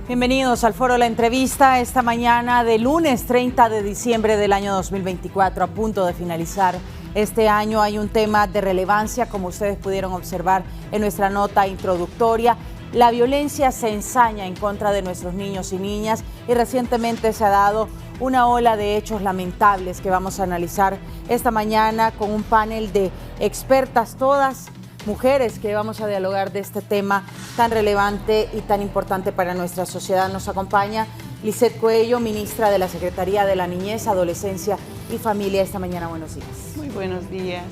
Bienvenidos al Foro La Entrevista esta mañana de lunes 30 de diciembre del año 2024, a punto de finalizar este año. Hay un tema de relevancia, como ustedes pudieron observar en nuestra nota introductoria. La violencia se ensaña en contra de nuestros niños y niñas y recientemente se ha dado una ola de hechos lamentables que vamos a analizar esta mañana con un panel de expertas, todas mujeres, que vamos a dialogar de este tema tan relevante y tan importante para nuestra sociedad. Nos acompaña Lisette Coello, ministra de la Secretaría de la Niñez, Adolescencia y Familia. Esta mañana, buenos días. Muy buenos días.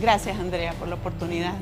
Gracias, Andrea, por la oportunidad.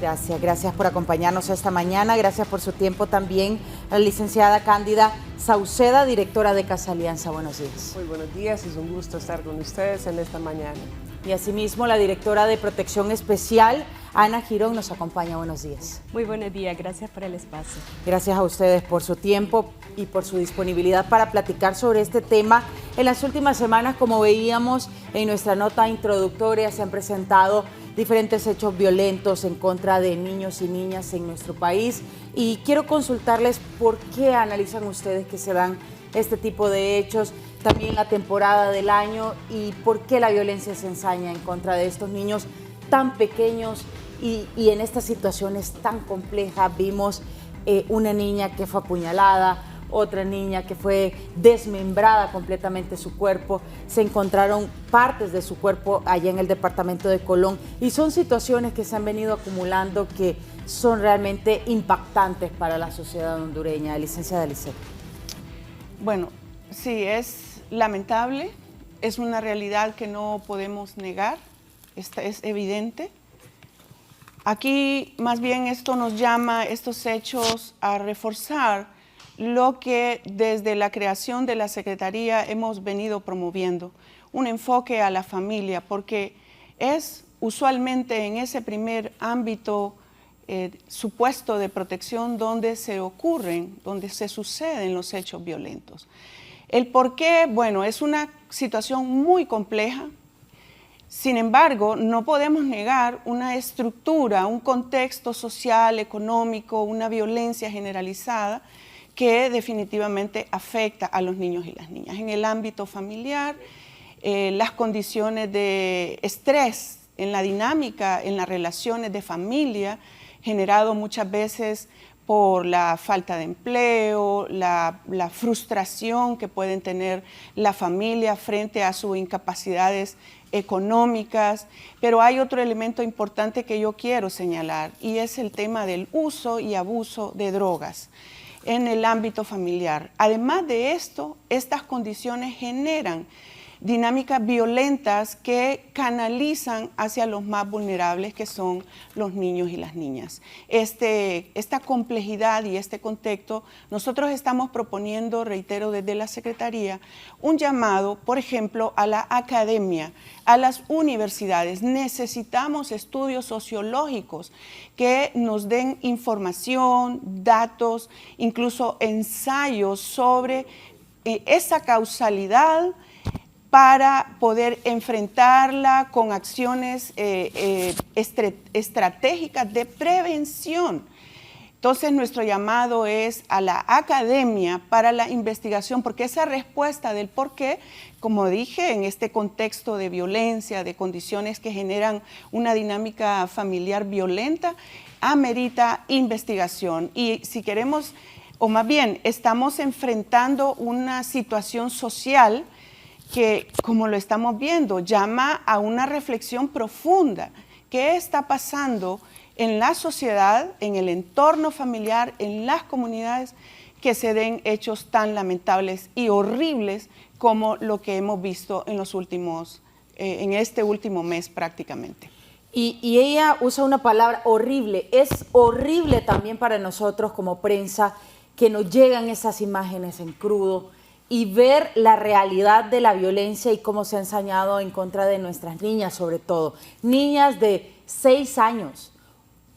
Gracias por acompañarnos esta mañana. Gracias por su tiempo también a la licenciada Cándida Sauceda, directora de Casa Alianza. Buenos días. Muy buenos días, es un gusto estar con ustedes en esta mañana. Y asimismo la directora de Protección Especial, Ana Girón, nos acompaña. Buenos días. Muy buenos días, gracias por el espacio. Gracias a ustedes por su tiempo y por su disponibilidad para platicar sobre este tema. En las últimas semanas, como veíamos en nuestra nota introductoria, se han presentado diferentes hechos violentos en contra de niños y niñas en nuestro país. Y quiero consultarles por qué analizan ustedes que se dan este tipo de hechos, también la temporada del año, y por qué la violencia se ensaña en contra de estos niños tan pequeños y en estas situaciones tan complejas. Vimos una niña que fue apuñalada, otra niña que fue desmembrada completamente su cuerpo, se encontraron partes de su cuerpo allá en el departamento de Colón, y son situaciones que se han venido acumulando que son realmente impactantes para la sociedad hondureña. Licenciada Lisette. Bueno, sí, es lamentable, es una realidad que no podemos negar, es evidente. Aquí más bien esto nos llama, estos hechos, a reforzar lo que desde la creación de la Secretaría hemos venido promoviendo, un enfoque a la familia, porque es usualmente en ese primer ámbito supuesto de protección donde se ocurren, donde se suceden los hechos violentos. El por qué, bueno, es una situación muy compleja. Sin embargo, no podemos negar una estructura, un contexto social, económico, una violencia generalizada que definitivamente afecta a los niños y las niñas. En el ámbito familiar, las condiciones de estrés en la dinámica, en las relaciones de familia, generado muchas veces por la falta de empleo, la frustración que pueden tener la familia frente a sus incapacidades económicas. Pero hay otro elemento importante que yo quiero señalar, y es el tema del uso y abuso de drogas en el ámbito familiar. Además de esto, estas condiciones generan dinámicas violentas que canalizan hacia los más vulnerables, que son los niños y las niñas. Esta complejidad y este contexto, nosotros estamos proponiendo, reitero, desde la Secretaría, un llamado, por ejemplo, a la academia, a las universidades. Necesitamos estudios sociológicos que nos den información, datos, incluso ensayos sobre esa causalidad, para poder enfrentarla con acciones estratégicas de prevención. Entonces, nuestro llamado es a la academia para la investigación, porque esa respuesta del por qué, como dije, en este contexto de violencia, de condiciones que generan una dinámica familiar violenta, amerita investigación. Y si queremos, o más bien, estamos enfrentando una situación social que, como lo estamos viendo, llama a una reflexión profunda. ¿Qué está pasando en la sociedad, en el entorno familiar, en las comunidades, que se den hechos tan lamentables y horribles como lo que hemos visto en los últimos, en este último mes prácticamente? Y ella usa una palabra horrible. Es horrible también para nosotros como prensa que nos llegan esas imágenes en crudo y ver la realidad de la violencia y cómo se ha ensañado en contra de nuestras niñas, sobre todo. Niñas de 6 años,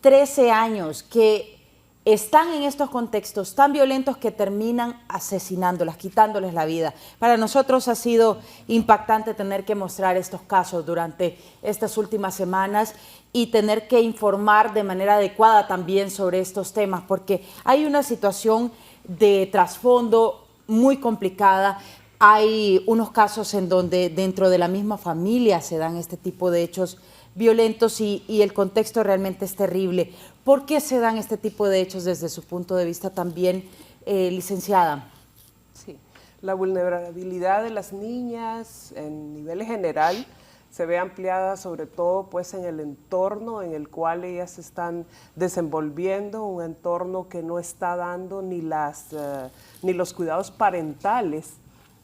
13 años, que están en estos contextos tan violentos que terminan asesinándolas, quitándoles la vida. Para nosotros ha sido impactante tener que mostrar estos casos durante estas últimas semanas y tener que informar de manera adecuada también sobre estos temas, porque hay una situación de trasfondo muy complicada. Hay unos casos en donde dentro de la misma familia se dan este tipo de hechos violentos y el contexto realmente es terrible. ¿Por qué se dan este tipo de hechos desde su punto de vista también, licenciada? Sí, la vulnerabilidad de las niñas en nivel general se ve ampliada sobre todo pues en el entorno en el cual ellas se están desenvolviendo, un entorno que no está dando ni los cuidados parentales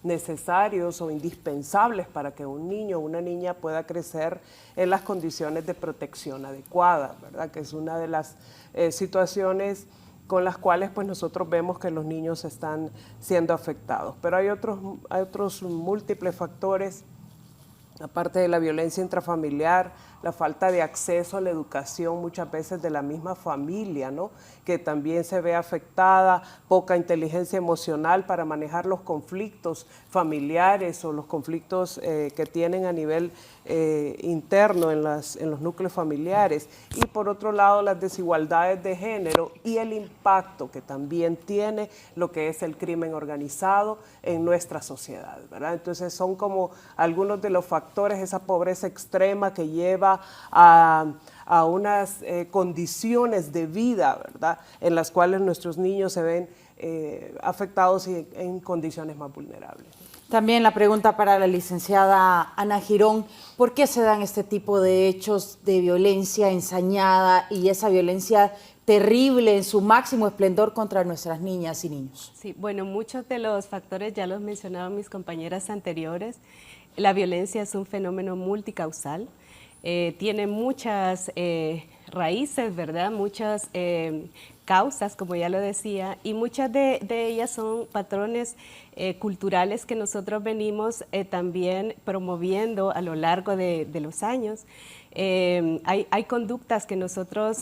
necesarios o indispensables para que un niño o una niña pueda crecer en las condiciones de protección adecuada, ¿verdad? Que es una de las situaciones con las cuales pues nosotros vemos que los niños están siendo afectados. Pero hay otros múltiples factores, aparte de la violencia intrafamiliar, la falta de acceso a la educación muchas veces de la misma familia, ¿no? Que también se ve afectada, poca inteligencia emocional para manejar los conflictos familiares o los conflictos que tienen a nivel interno en los núcleos familiares. Y por otro lado, las desigualdades de género y el impacto que también tiene lo que es el crimen organizado en nuestra sociedad, ¿verdad? Entonces son como algunos de los factores, esa pobreza extrema que lleva a unas condiciones de vida, ¿verdad?, en las cuales nuestros niños se ven afectados y en condiciones más vulnerables. También la pregunta para la licenciada Ana Girón: ¿por qué se dan este tipo de hechos de violencia ensañada y esa violencia terrible en su máximo esplendor contra nuestras niñas y niños? Sí, bueno, muchos de los factores ya los mencionaban mis compañeras anteriores. La violencia es un fenómeno multicausal, tiene muchas raíces, ¿verdad? Muchas causas, como ya lo decía, y muchas de ellas son patrones culturales que nosotros venimos también promoviendo a lo largo de los años. Hay conductas que nosotros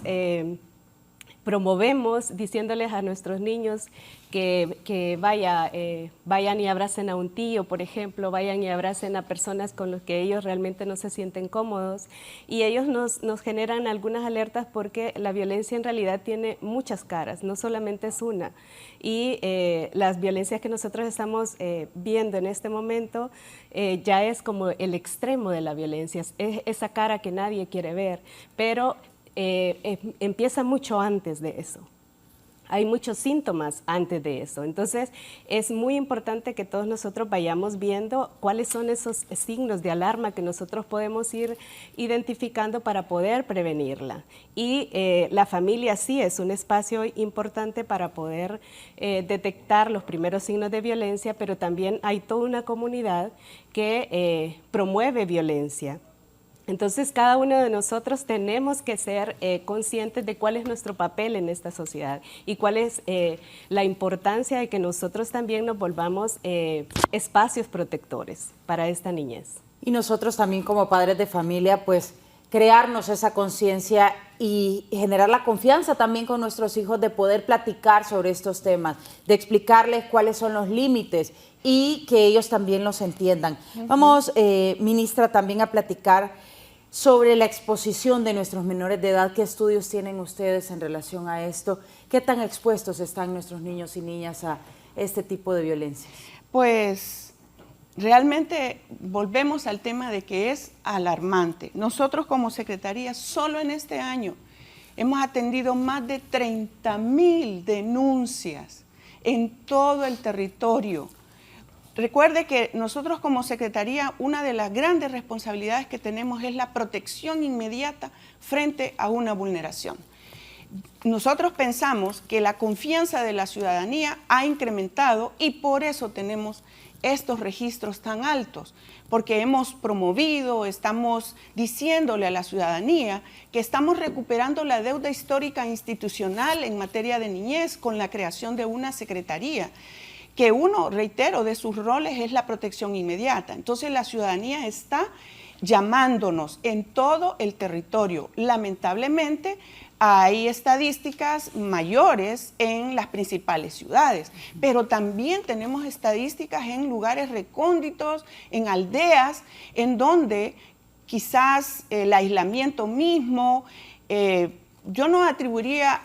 promovemos diciéndoles a nuestros niños que vayan y abracen a un tío, por ejemplo, vayan y abracen a personas con las que ellos realmente no se sienten cómodos, y ellos nos generan algunas alertas porque la violencia en realidad tiene muchas caras, no solamente es una, y las violencias que nosotros estamos viendo en este momento ya es como el extremo de la violencia, es esa cara que nadie quiere ver, pero empieza mucho antes de eso. Hay muchos síntomas antes de eso. Entonces, es muy importante que todos nosotros vayamos viendo cuáles son esos signos de alarma que nosotros podemos ir identificando para poder prevenirla. Y la familia sí es un espacio importante para poder detectar los primeros signos de violencia, pero también hay toda una comunidad que promueve violencia. Entonces, cada uno de nosotros tenemos que ser conscientes de cuál es nuestro papel en esta sociedad y cuál es la importancia de que nosotros también nos volvamos espacios protectores para esta niñez. Y nosotros también como padres de familia, pues crearnos esa conciencia y generar la confianza también con nuestros hijos de poder platicar sobre estos temas, de explicarles cuáles son los límites y que ellos también los entiendan. Vamos, ministra, también a platicar sobre la exposición de nuestros menores de edad. ¿Qué estudios tienen ustedes en relación a esto? ¿Qué tan expuestos están nuestros niños y niñas a este tipo de violencia? Pues realmente volvemos al tema de que es alarmante. Nosotros como Secretaría solo en este año hemos atendido más de 30,000 denuncias en todo el territorio. Recuerde que nosotros como Secretaría, una de las grandes responsabilidades que tenemos es la protección inmediata frente a una vulneración. Nosotros pensamos que la confianza de la ciudadanía ha incrementado y por eso tenemos estos registros tan altos, porque hemos promovido, estamos diciéndole a la ciudadanía que estamos recuperando la deuda histórica institucional en materia de niñez con la creación de una secretaría, que uno, reitero, de sus roles es la protección inmediata. Entonces la ciudadanía está llamándonos en todo el territorio. Lamentablemente hay estadísticas mayores en las principales ciudades, pero también tenemos estadísticas en lugares recónditos, en aldeas, en donde quizás el aislamiento mismo, yo no atribuiría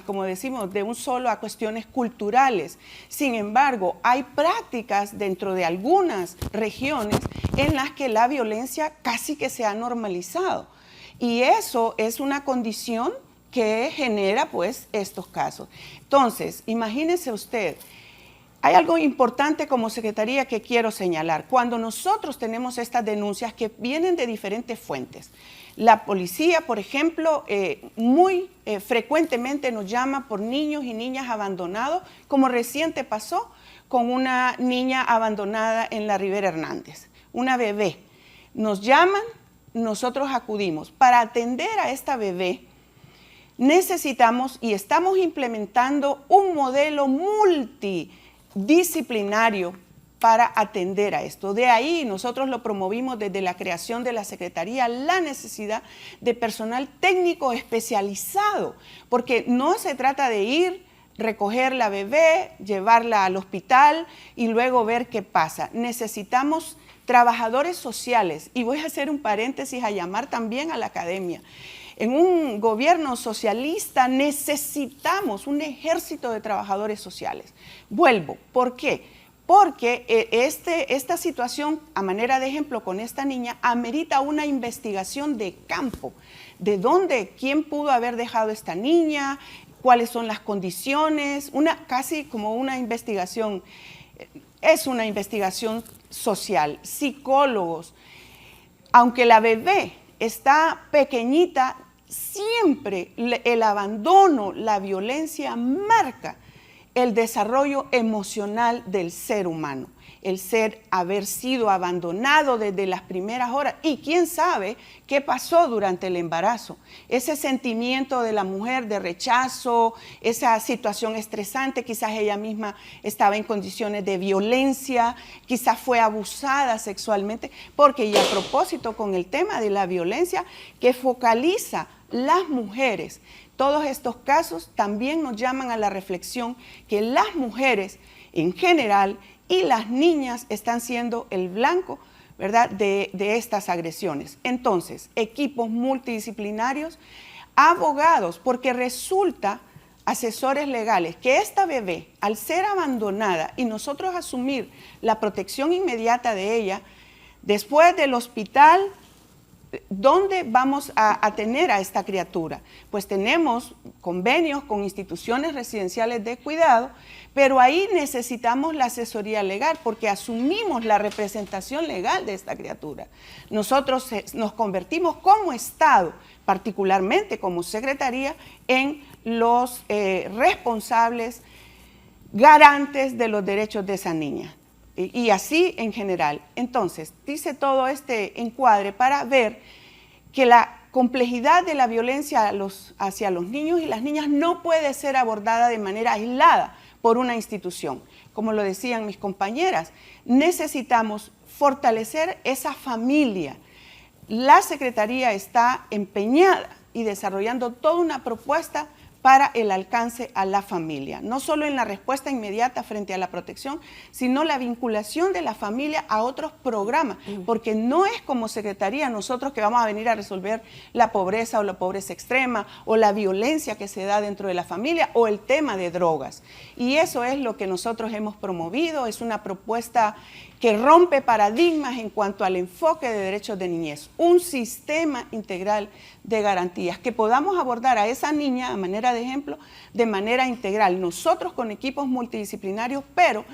como decimos, de un solo a cuestiones culturales. Sin embargo, hay prácticas dentro de algunas regiones en las que la violencia casi que se ha normalizado. Y eso es una condición que genera pues estos casos. Entonces, imagínese usted, hay algo importante como Secretaría que quiero señalar. Cuando nosotros tenemos estas denuncias que vienen de diferentes fuentes, la policía, por ejemplo, muy frecuentemente nos llama por niños y niñas abandonados, como reciente pasó con una niña abandonada en la Rivera Hernández, una bebé. Nos llaman, nosotros acudimos. Para atender a esta bebé, necesitamos y estamos implementando un modelo multidisciplinario para atender a esto. De ahí nosotros lo promovimos desde la creación de la Secretaría, la necesidad de personal técnico especializado, porque no se trata de ir, recoger la bebé, llevarla al hospital y luego ver qué pasa. Necesitamos trabajadores sociales, y voy a hacer un paréntesis a llamar también a la academia. En un gobierno socialista necesitamos un ejército de trabajadores sociales. Vuelvo, ¿por qué? Porque esta situación, a manera de ejemplo con esta niña, amerita una investigación de campo. ¿De dónde? ¿Quién pudo haber dejado esta niña? ¿Cuáles son las condiciones? Casi como una investigación, es una investigación social, psicólogos. Aunque la bebé está pequeñita, siempre el abandono, la violencia marca el desarrollo emocional del ser humano, haber sido abandonado desde las primeras horas y quién sabe qué pasó durante el embarazo. Ese sentimiento de la mujer de rechazo, esa situación estresante, quizás ella misma estaba en condiciones de violencia, quizás fue abusada sexualmente, porque y a propósito con el tema de la violencia que focaliza las mujeres, todos estos casos también nos llaman a la reflexión que las mujeres en general y las niñas están siendo el blanco, ¿verdad?, de estas agresiones. Entonces, equipos multidisciplinarios, abogados, porque resulta, asesores legales, que esta bebé, al ser abandonada y nosotros asumir la protección inmediata de ella, después del hospital, ¿dónde vamos a tener a esta criatura? Pues tenemos convenios con instituciones residenciales de cuidado, pero ahí necesitamos la asesoría legal porque asumimos la representación legal de esta criatura. Nosotros nos convertimos como Estado, particularmente como Secretaría, en los responsables garantes de los derechos de esa niña. Y así en general. Entonces, dice todo este encuadre para ver que la complejidad de la violencia hacia los niños y las niñas no puede ser abordada de manera aislada por una institución. Como lo decían mis compañeras, necesitamos fortalecer esa familia. La Secretaría está empeñada y desarrollando toda una propuesta para el alcance a la familia, no solo en la respuesta inmediata frente a la protección, sino la vinculación de la familia a otros programas, porque no es como Secretaría nosotros que vamos a venir a resolver la pobreza o la pobreza extrema o la violencia que se da dentro de la familia o el tema de drogas. Y eso es lo que nosotros hemos promovido, es una propuesta que rompe paradigmas en cuanto al enfoque de derechos de niñez, un sistema integral de garantías, que podamos abordar a esa niña, a manera de ejemplo, de manera integral, nosotros con equipos multidisciplinarios, pero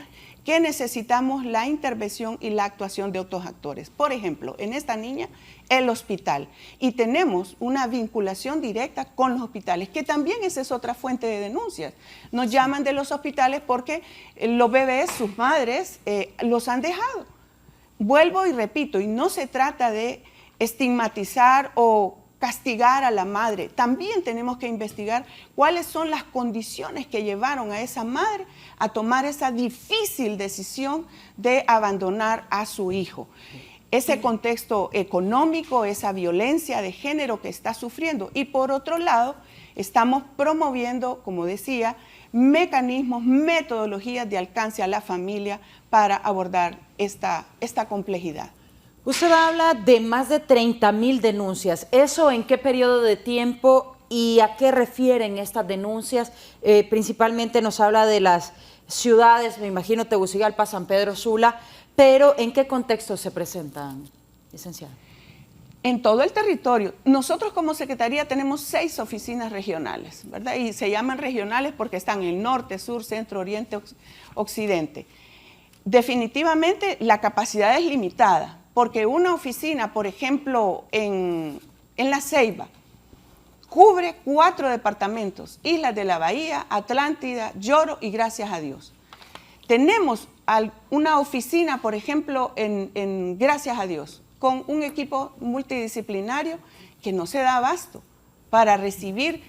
que necesitamos la intervención y la actuación de otros actores. Por ejemplo, en esta niña, el hospital, y tenemos una vinculación directa con los hospitales, que también esa es otra fuente de denuncias. Nos llaman de los hospitales porque los bebés, sus madres, los han dejado. Vuelvo y repito, y no se trata de estigmatizar o castigar a la madre. También tenemos que investigar cuáles son las condiciones que llevaron a esa madre a tomar esa difícil decisión de abandonar a su hijo. Ese contexto económico, esa violencia de género que está sufriendo. Y por otro lado, estamos promoviendo, como decía, mecanismos, metodologías de alcance a la familia para abordar esta complejidad. Usted habla de más de 30.000 denuncias. ¿Eso en qué periodo de tiempo y a qué refieren estas denuncias? Principalmente nos habla de las ciudades, me imagino Tegucigalpa, San Pedro Sula, pero ¿en qué contexto se presentan, licenciada? En todo el territorio. Nosotros como Secretaría tenemos 6 oficinas regionales, ¿verdad? Y se llaman regionales porque están en el norte, sur, centro, oriente, occidente. Definitivamente la capacidad es limitada, porque una oficina, por ejemplo, en La Ceiba, cubre 4 departamentos, Islas de la Bahía, Atlántida, Lloro y Gracias a Dios. Tenemos una oficina, por ejemplo, en Gracias a Dios, con un equipo multidisciplinario que no se da abasto para recibir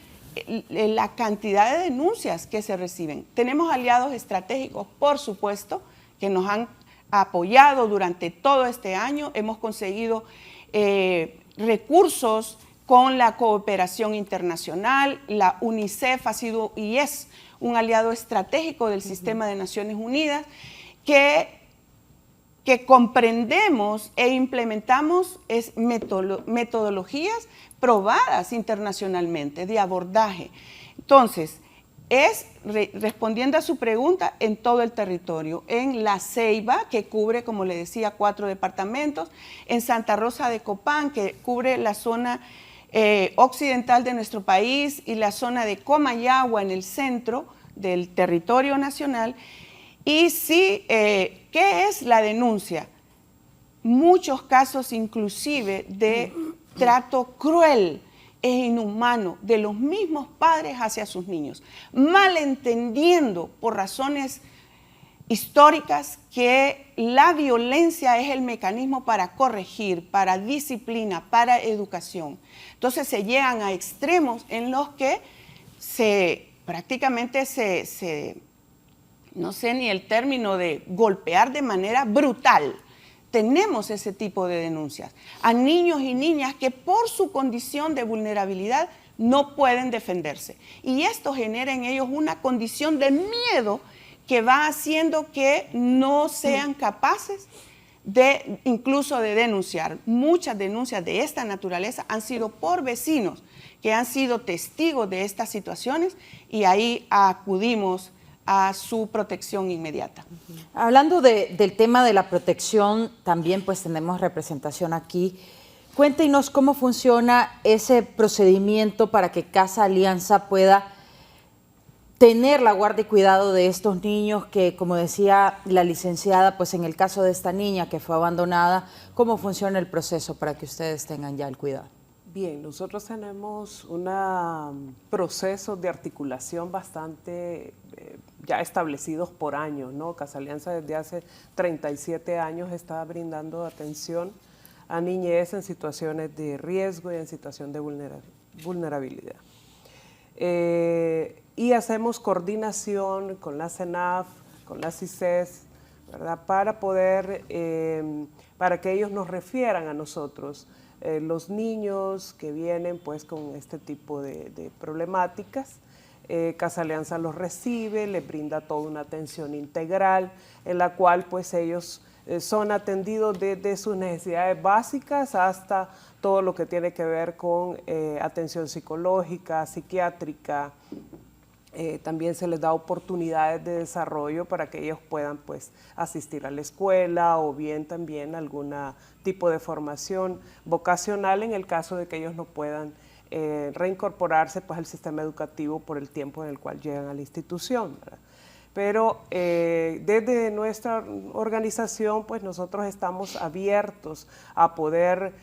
la cantidad de denuncias que se reciben. Tenemos aliados estratégicos, por supuesto, que nos han apoyado durante todo este año. Hemos conseguido recursos con la cooperación internacional. La UNICEF ha sido y es un aliado estratégico del Sistema de Naciones Unidas que comprendemos e implementamos metodologías probadas internacionalmente de abordaje. Entonces, respondiendo a su pregunta, en todo el territorio, en La Ceiba, que cubre, como le decía, 4 departamentos, en Santa Rosa de Copán, que cubre la zona occidental de nuestro país y la zona de Comayagua en el centro del territorio nacional. Y sí, ¿qué es la denuncia? Muchos casos inclusive de trato cruel e inhumano de los mismos padres hacia sus niños, malentendiendo por razones históricas que la violencia es el mecanismo para corregir, para disciplina, para educación. Entonces se llegan a extremos en los que prácticamente no sé ni el término de golpear de manera brutal. Tenemos ese tipo de denuncias a niños y niñas que por su condición de vulnerabilidad no pueden defenderse. Y esto genera en ellos una condición de miedo que va haciendo que no sean capaces incluso de denunciar. Muchas denuncias de esta naturaleza han sido por vecinos que han sido testigos de estas situaciones y ahí acudimos a su protección inmediata. Hablando del tema de la protección, también pues tenemos representación aquí. Cuéntenos cómo funciona ese procedimiento para que Casa Alianza pueda tener la guardia y cuidado de estos niños que, como decía la licenciada, pues en el caso de esta niña que fue abandonada, ¿cómo funciona el proceso para que ustedes tengan ya el cuidado? Bien, nosotros tenemos un proceso de articulación bastante ya establecidos por años, ¿no? Casa Alianza desde hace 37 años está brindando atención a niñez en situaciones de riesgo y en situación de vulnerabilidad. Y hacemos coordinación con la CENAF, con la CICES, ¿verdad? Para poder, para que ellos nos refieran a nosotros los niños que vienen pues con este tipo de problemáticas. Casa Alianza los recibe, les brinda toda una atención integral en la cual pues ellos son atendidos desde sus necesidades básicas hasta todo lo que tiene que ver con atención psicológica, psiquiátrica. También se les da oportunidades de desarrollo para que ellos puedan pues asistir a la escuela o bien también algún tipo de formación vocacional en el caso de que ellos no puedan reincorporarse pues al sistema educativo por el tiempo en el cual llegan a la institución, ¿verdad? Pero desde nuestra organización pues nosotros estamos abiertos a poder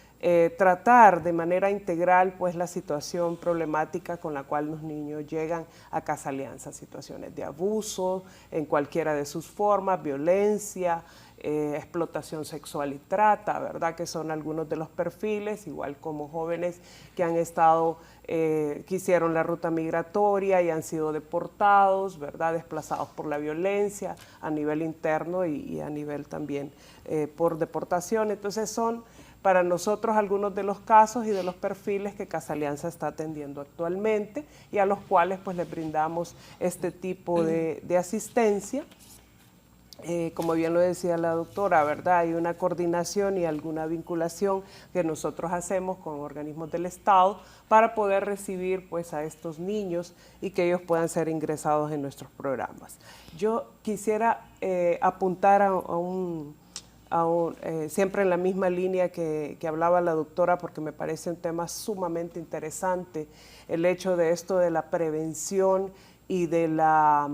tratar de manera integral pues la situación problemática con la cual los niños llegan a Casa Alianza, situaciones de abuso en cualquiera de sus formas, violencia, explotación sexual y trata, ¿verdad? Que son algunos de los perfiles, igual como jóvenes que han estado, que hicieron la ruta migratoria y han sido deportados, ¿verdad? Desplazados por la violencia a nivel interno y a nivel también por deportación. Entonces son para nosotros algunos de los casos y de los perfiles que Casa Alianza está atendiendo actualmente y a los cuales pues les brindamos este tipo de asistencia. Como bien lo decía la doctora, ¿verdad? Hay una coordinación y alguna vinculación que nosotros hacemos con organismos del Estado para poder recibir pues a estos niños y que ellos puedan ser ingresados en nuestros programas. Yo quisiera apuntar siempre en la misma línea que hablaba la doctora, porque me parece un tema sumamente interesante, el hecho de esto de la prevención y de la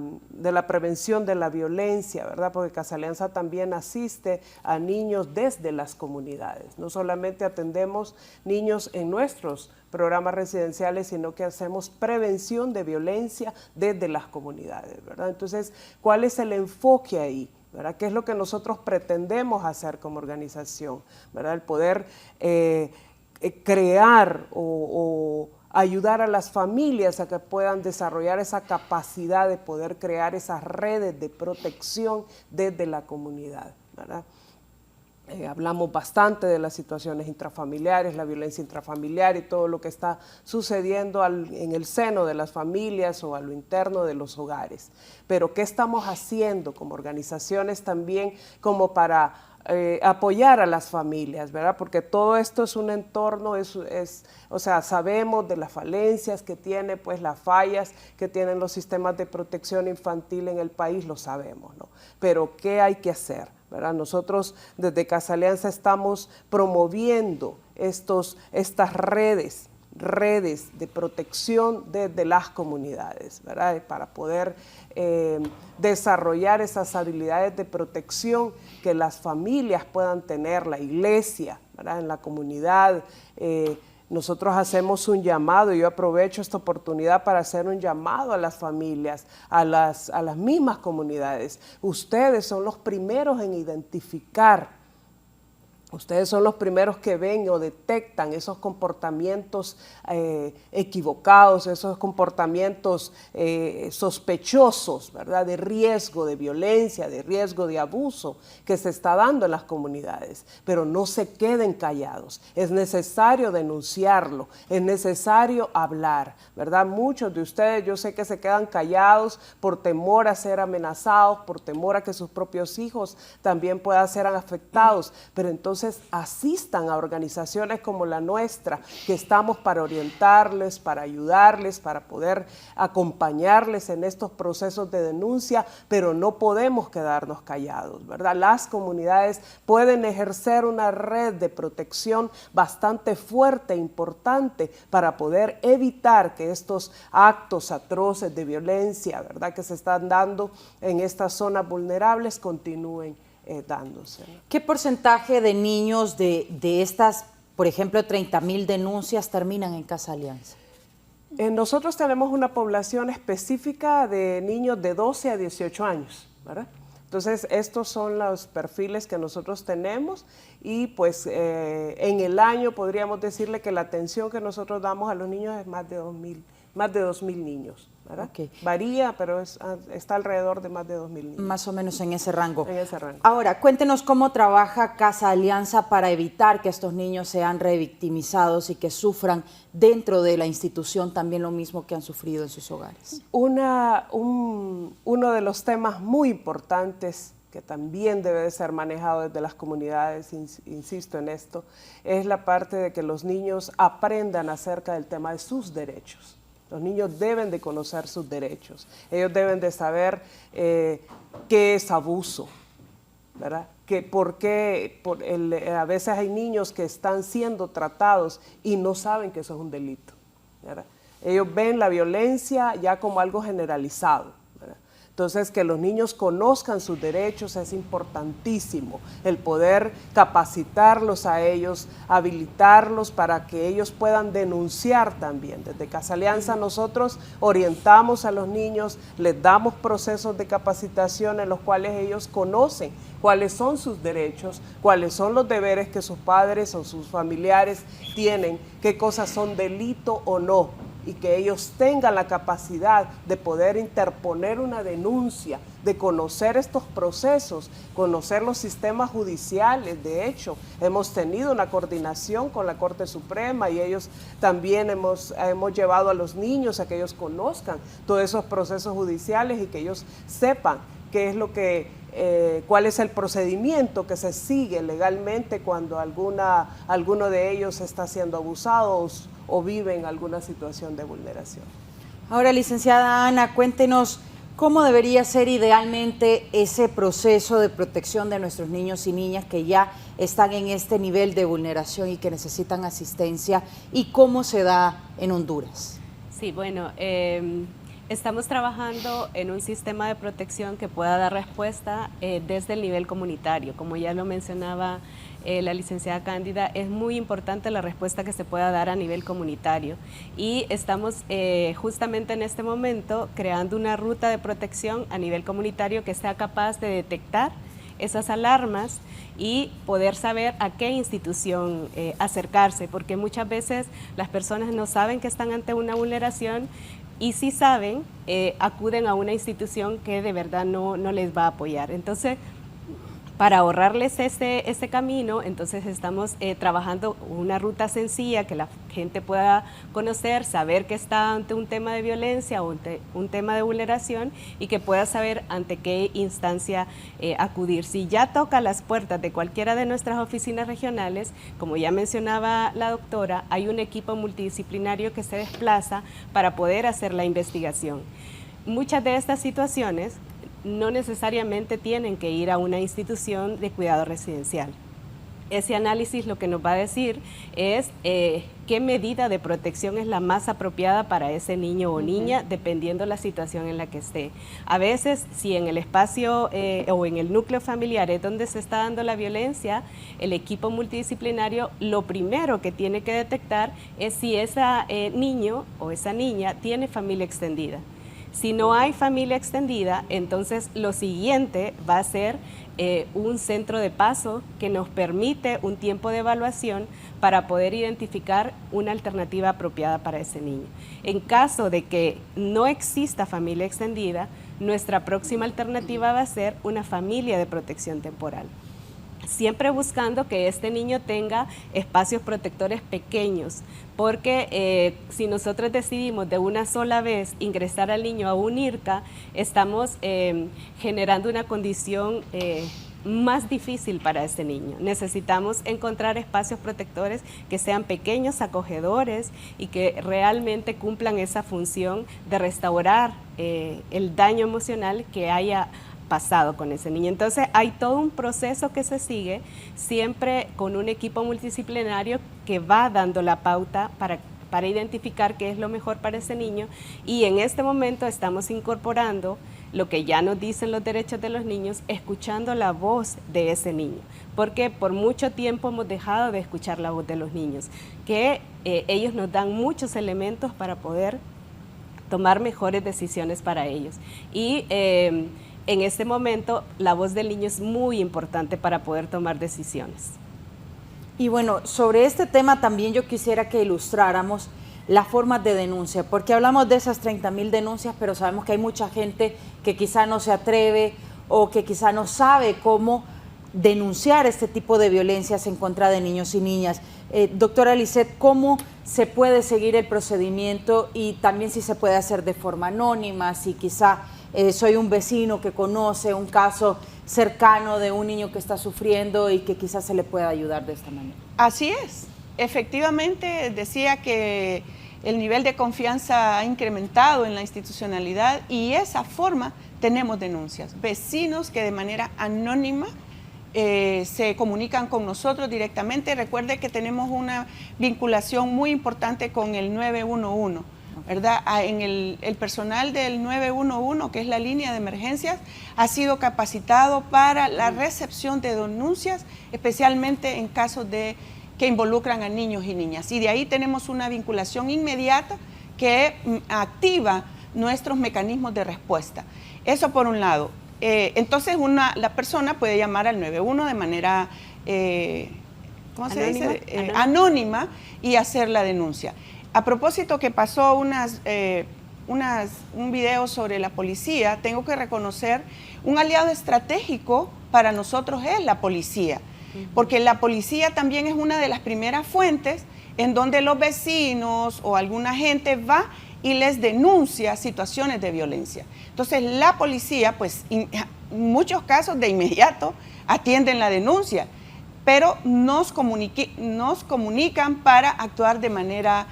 prevención de la violencia, ¿verdad? Porque Casa Alianza también asiste a niños desde las comunidades. No solamente atendemos niños en nuestros programas residenciales, sino que hacemos prevención de violencia desde las comunidades, ¿verdad? Entonces, ¿cuál es el enfoque ahí? ¿Verdad? ¿Qué es lo que nosotros pretendemos hacer como organización? ¿Verdad? El poder crear o ayudar a las familias a que puedan desarrollar esa capacidad de poder crear esas redes de protección desde la comunidad, ¿verdad? Hablamos bastante de las situaciones intrafamiliares, la violencia intrafamiliar y todo lo que está sucediendo en el seno de las familias o a lo interno de los hogares. Pero ¿qué estamos haciendo como organizaciones también como para apoyar a las familias, ¿verdad? Porque todo esto es un entorno, o sea, sabemos de las falencias que tiene, pues las fallas que tienen los sistemas de protección infantil en el país, lo sabemos, ¿no? Pero ¿qué hay que hacer? ¿Verdad? Nosotros desde Casa Alianza estamos promoviendo estas redes de protección desde las comunidades, ¿verdad? Para poder desarrollar esas habilidades de protección que las familias puedan tener, la iglesia, ¿verdad? En la comunidad. Nosotros hacemos un llamado, y yo aprovecho esta oportunidad para hacer un llamado a las familias, a las mismas comunidades. Ustedes son los primeros en identificar. Ustedes son los primeros que ven o detectan esos comportamientos equivocados, esos comportamientos sospechosos, ¿verdad? De riesgo de violencia, de riesgo de abuso que se está dando en las comunidades. Pero no se queden callados, es necesario denunciarlo, es necesario hablar, ¿verdad? Muchos de ustedes yo sé que se quedan callados por temor a ser amenazados, por temor a que sus propios hijos también puedan ser afectados, pero entonces asistan a organizaciones como la nuestra, que estamos para orientarles, para ayudarles, para poder acompañarles en estos procesos de denuncia, pero no podemos quedarnos callados, ¿verdad? Las comunidades pueden ejercer una red de protección bastante fuerte e importante para poder evitar que estos actos atroces de violencia, ¿verdad?, que se están dando en estas zonas vulnerables continúen dándose, ¿no? ¿Qué porcentaje de niños de estas, por ejemplo, 30,000 denuncias terminan en Casa Alianza? Nosotros tenemos una población específica de niños de 12 a 18 años, ¿verdad? Entonces, estos son los perfiles que nosotros tenemos y pues en el año podríamos decirle que la atención que nosotros damos a los niños es más de 2,000 niños, ¿verdad? Okay. Varía, pero está alrededor de más de 2,000 niños. Más o menos en ese rango. En ese rango. Ahora, cuéntenos cómo trabaja Casa Alianza para evitar que estos niños sean revictimizados y que sufran dentro de la institución también lo mismo que han sufrido en sus hogares. Uno de los temas muy importantes que también debe de ser manejado desde las comunidades, insisto en esto, es la parte de que los niños aprendan acerca del tema de sus derechos. Los niños deben de conocer sus derechos, ellos deben de saber qué es abuso, ¿verdad? A veces hay niños que están siendo tratados y no saben que eso es un delito, ¿verdad? Ellos ven la violencia ya como algo generalizado, ¿verdad? Entonces, que los niños conozcan sus derechos es importantísimo, el poder capacitarlos a ellos, habilitarlos para que ellos puedan denunciar también. Desde Casa Alianza nosotros orientamos a los niños, les damos procesos de capacitación en los cuales ellos conocen cuáles son sus derechos, cuáles son los deberes que sus padres o sus familiares tienen, qué cosas son delito o no, y que ellos tengan la capacidad de poder interponer una denuncia, de conocer estos procesos, conocer los sistemas judiciales. De hecho, hemos tenido una coordinación con la Corte Suprema y ellos también hemos llevado a los niños a que ellos conozcan todos esos procesos judiciales y que ellos sepan qué es lo que cuál es el procedimiento que se sigue legalmente cuando alguno de ellos está siendo abusado o vive en alguna situación de vulneración. Ahora, licenciada Ana, cuéntenos cómo debería ser idealmente ese proceso de protección de nuestros niños y niñas que ya están en este nivel de vulneración y que necesitan asistencia, y cómo se da en Honduras. Sí, bueno, estamos trabajando en un sistema de protección que pueda dar respuesta desde el nivel comunitario. Como ya lo mencionaba la licenciada Cándida, es muy importante la respuesta que se pueda dar a nivel comunitario, y estamos justamente en este momento creando una ruta de protección a nivel comunitario que sea capaz de detectar esas alarmas y poder saber a qué institución acercarse, porque muchas veces las personas no saben que están ante una vulneración, y si saben, acuden a una institución que de verdad no les va a apoyar. Entonces, para ahorrarles ese camino, entonces estamos trabajando una ruta sencilla que la gente pueda conocer, saber que está ante un tema de violencia o ante un tema de vulneración, y que pueda saber ante qué instancia acudir. Si ya toca las puertas de cualquiera de nuestras oficinas regionales, como ya mencionaba la doctora, hay un equipo multidisciplinario que se desplaza para poder hacer la investigación. Muchas de estas situaciones no necesariamente tienen que ir a una institución de cuidado residencial. Ese análisis lo que nos va a decir es qué medida de protección es la más apropiada para ese niño o niña, dependiendo la situación en la que esté. A veces, si en el espacio o en el núcleo familiar es donde se está dando la violencia, el equipo multidisciplinario lo primero que tiene que detectar es si ese niño o esa niña tiene familia extendida. Si no hay familia extendida, entonces lo siguiente va a ser un centro de paso que nos permite un tiempo de evaluación para poder identificar una alternativa apropiada para ese niño. En caso de que no exista familia extendida, nuestra próxima alternativa va a ser una familia de protección temporal, siempre buscando que este niño tenga espacios protectores pequeños, porque si nosotros decidimos de una sola vez ingresar al niño a un IRCA, estamos generando una condición más difícil para ese niño. Necesitamos encontrar espacios protectores que sean pequeños, acogedores, y que realmente cumplan esa función de restaurar el daño emocional que haya pasado con ese niño. Entonces hay todo un proceso que se sigue, siempre con un equipo multidisciplinario que va dando la pauta para identificar qué es lo mejor para ese niño, y en este momento estamos incorporando lo que ya nos dicen los derechos de los niños, escuchando la voz de ese niño, porque por mucho tiempo hemos dejado de escuchar la voz de los niños, que ellos nos dan muchos elementos para poder tomar mejores decisiones para ellos. Y en este momento la voz del niño es muy importante para poder tomar decisiones. Y bueno, sobre este tema también yo quisiera que ilustráramos las formas de denuncia, porque hablamos de esas 30.000 denuncias, pero sabemos que hay mucha gente que quizá no se atreve o que quizá no sabe cómo denunciar este tipo de violencias en contra de niños y niñas. Doctora Lisset, ¿cómo se puede seguir el procedimiento, y también si se puede hacer de forma anónima, si quizá soy un vecino que conoce un caso cercano de un niño que está sufriendo y que quizás se le pueda ayudar de esta manera? Así es. Efectivamente, decía que el nivel de confianza ha incrementado en la institucionalidad, y esa forma tenemos denuncias. Vecinos que de manera anónima se comunican con nosotros directamente. Recuerde que tenemos una vinculación muy importante con el 911, ¿verdad? En el personal del 911, que es la línea de emergencias, ha sido capacitado para la recepción de denuncias, especialmente en casos que involucran a niños y niñas. Y de ahí tenemos una vinculación inmediata que activa nuestros mecanismos de respuesta. Eso por un lado. Entonces la persona puede llamar al 911 de manera ¿cómo se dice? Anónima, y hacer la denuncia. A propósito que pasó un video sobre la policía, tengo que reconocer, un aliado estratégico para nosotros es la policía, porque la policía también es una de las primeras fuentes en donde los vecinos o alguna gente va y les denuncia situaciones de violencia. Entonces la policía pues muchos casos de inmediato atienden la denuncia, pero nos comunican para actuar de manera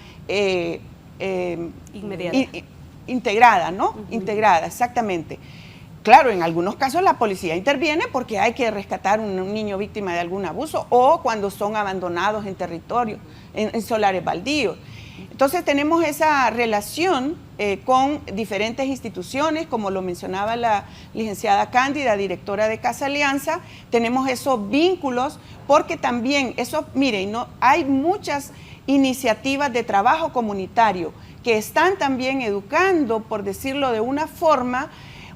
inmediata. Integrada, ¿no? Integrada, exactamente. Claro, en algunos casos la policía interviene porque hay que rescatar un niño víctima de algún abuso o cuando son abandonados en territorio, en solares baldíos. Entonces tenemos esa relación con diferentes instituciones, como lo mencionaba la licenciada Cándida, directora de Casa Alianza, tenemos esos vínculos porque también, miren, hay muchas iniciativas de trabajo comunitario que están también educando, por decirlo de una forma,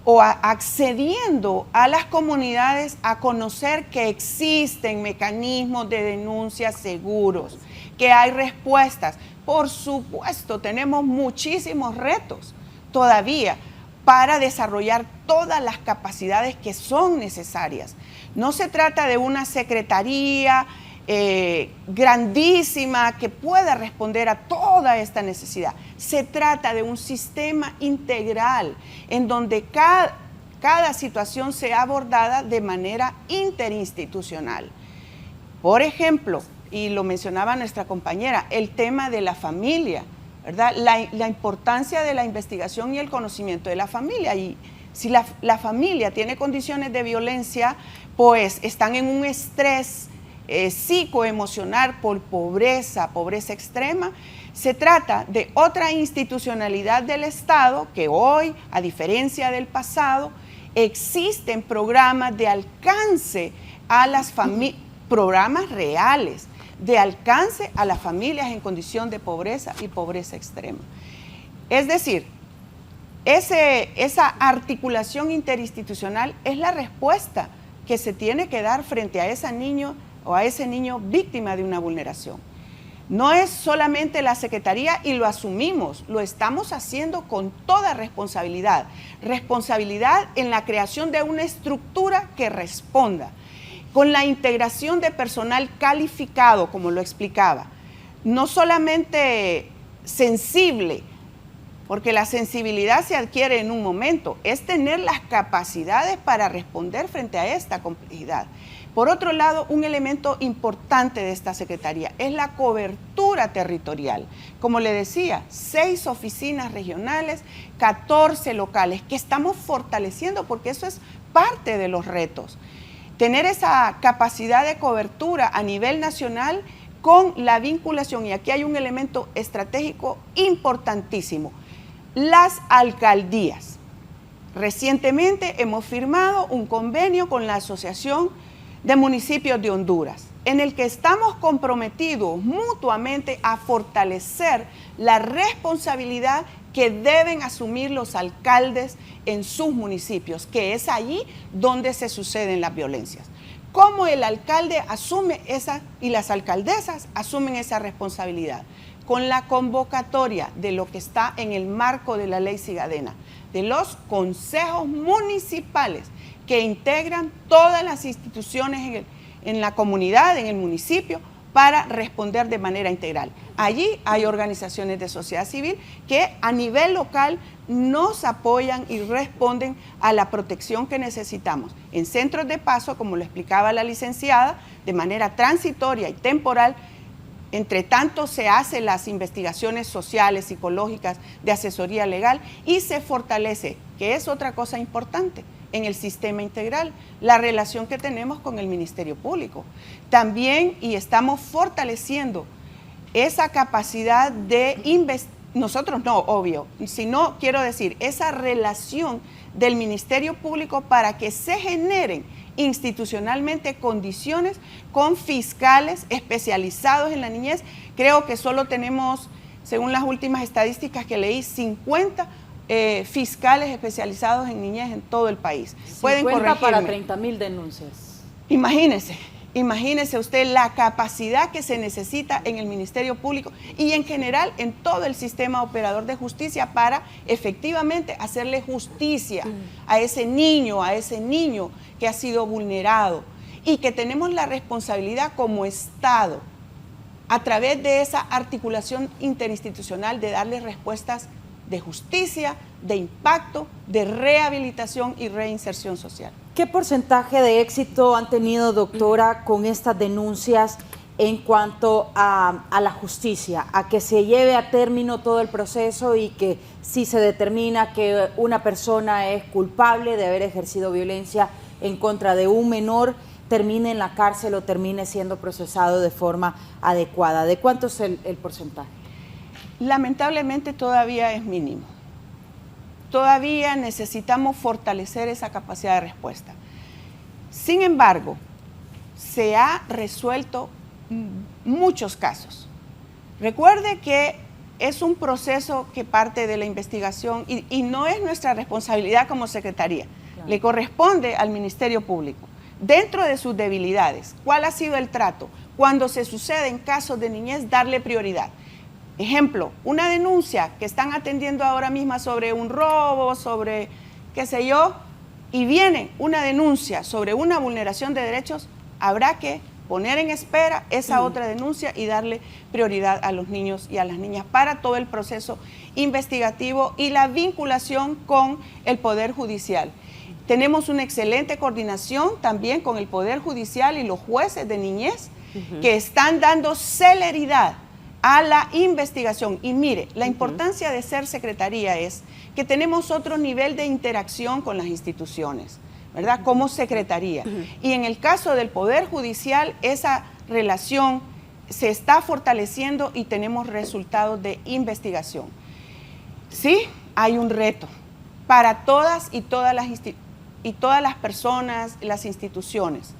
o accediendo a las comunidades a conocer que existen mecanismos de denuncia seguros, que hay respuestas. Por supuesto, tenemos muchísimos retos todavía para desarrollar todas las capacidades que son necesarias. No se trata de una secretaría grandísima que pueda responder a toda esta necesidad. Se trata de un sistema integral en donde cada situación sea abordada de manera interinstitucional. Por ejemplo, y lo mencionaba nuestra compañera, el tema de la familia, ¿verdad? La importancia de la investigación y el conocimiento de la familia. Y si la familia tiene condiciones de violencia, pues están en un estrés psicoemocional por pobreza extrema, se trata de otra institucionalidad del Estado que hoy, a diferencia del pasado, existen programas de alcance a las familias, programas reales de alcance a las familias en condición de pobreza y pobreza extrema. Es decir, esa articulación interinstitucional es la respuesta que se tiene que dar frente a ese niño o a ese niño víctima de una vulneración. No es solamente la Secretaría y lo asumimos, lo estamos haciendo con toda responsabilidad. Responsabilidad en la creación de una estructura que responda, con la integración de personal calificado, como lo explicaba, no solamente sensible, porque la sensibilidad se adquiere en un momento, es tener las capacidades para responder frente a esta complejidad. Por otro lado, un elemento importante de esta Secretaría es la cobertura territorial. Como le decía, 6 oficinas regionales, 14 locales, que estamos fortaleciendo porque eso es parte de los retos. Tener esa capacidad de cobertura a nivel nacional con la vinculación, y aquí hay un elemento estratégico importantísimo, las alcaldías. Recientemente hemos firmado un convenio con la Asociación de Municipios de Honduras, en el que estamos comprometidos mutuamente a fortalecer la responsabilidad que deben asumir los alcaldes en sus municipios, que es allí donde se suceden las violencias. ¿Cómo el alcalde asume esa y las alcaldesas asumen esa responsabilidad? Con la convocatoria de lo que está en el marco de la ley Cigadena, de los consejos municipales que integran todas las instituciones en la comunidad, en el municipio, para responder de manera integral. Allí hay organizaciones de sociedad civil que a nivel local nos apoyan y responden a la protección que necesitamos. En centros de paso, como lo explicaba la licenciada, de manera transitoria y temporal, entre tanto se hacen las investigaciones sociales, psicológicas, de asesoría legal y se fortalece, que es otra cosa importante, en el sistema integral, la relación que tenemos con el Ministerio Público. También, y estamos fortaleciendo esa capacidad de nosotros no, obvio, sino quiero decir, esa relación del Ministerio Público para que se generen institucionalmente condiciones con fiscales especializados en la niñez. Creo que solo tenemos, según las últimas estadísticas que leí, 50 fiscales especializados en niñez en todo el país. Pueden corregirme. Para 30.000 denuncias. Imagínese usted la capacidad que se necesita en el Ministerio Público y en general en todo el sistema operador de justicia para efectivamente hacerle justicia a ese niño que ha sido vulnerado, y que tenemos la responsabilidad como Estado, a través de esa articulación interinstitucional, de darle respuestas de justicia, de impacto, de rehabilitación y reinserción social. ¿Qué porcentaje de éxito han tenido, doctora, con estas denuncias en cuanto a la justicia, a que se lleve a término todo el proceso y que si se determina que una persona es culpable de haber ejercido violencia en contra de un menor, termine en la cárcel o termine siendo procesado de forma adecuada? ¿De cuánto es el porcentaje? Lamentablemente todavía es mínimo. Todavía necesitamos fortalecer esa capacidad de respuesta. Sin embargo, se ha resuelto muchos casos. Recuerde que es un proceso que parte de la investigación y no es nuestra responsabilidad como Secretaría. Claro. Le corresponde al Ministerio Público. Dentro de sus debilidades, ¿cuál ha sido el trato? Cuando se suceden casos de niñez, darle prioridad. Ejemplo, una denuncia que están atendiendo ahora mismo sobre un robo, sobre qué sé yo, y viene una denuncia sobre una vulneración de derechos, habrá que poner en espera esa otra denuncia y darle prioridad a los niños y a las niñas para todo el proceso investigativo y la vinculación con el Poder Judicial. Tenemos una excelente coordinación también con el Poder Judicial y los jueces de niñez que están dando celeridad a la investigación. Y mire, la importancia de ser secretaría es que tenemos otro nivel de interacción con las instituciones, ¿verdad? Como secretaría. Y en el caso del Poder Judicial, esa relación se está fortaleciendo y tenemos resultados de investigación. Sí, hay un reto para todas y todas las personas, las instituciones.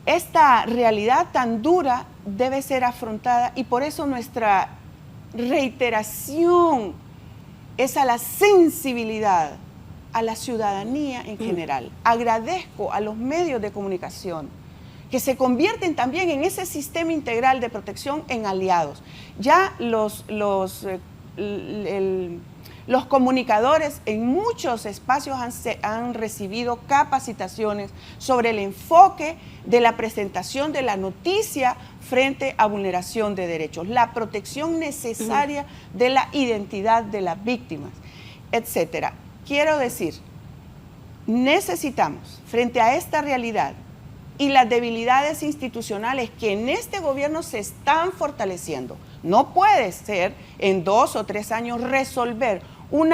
Esta realidad tan dura debe ser afrontada y por eso nuestra reiteración es a la sensibilidad, a la ciudadanía en general. Agradezco a los medios de comunicación que se convierten también en ese sistema integral de protección en aliados. Ya los comunicadores en muchos espacios han recibido capacitaciones sobre el enfoque de la presentación de la noticia frente a vulneración de derechos, la protección necesaria de la identidad de las víctimas, etcétera. Quiero decir, necesitamos, frente a esta realidad y las debilidades institucionales que en este gobierno se están fortaleciendo, no puede ser en 2 o 3 años resolver un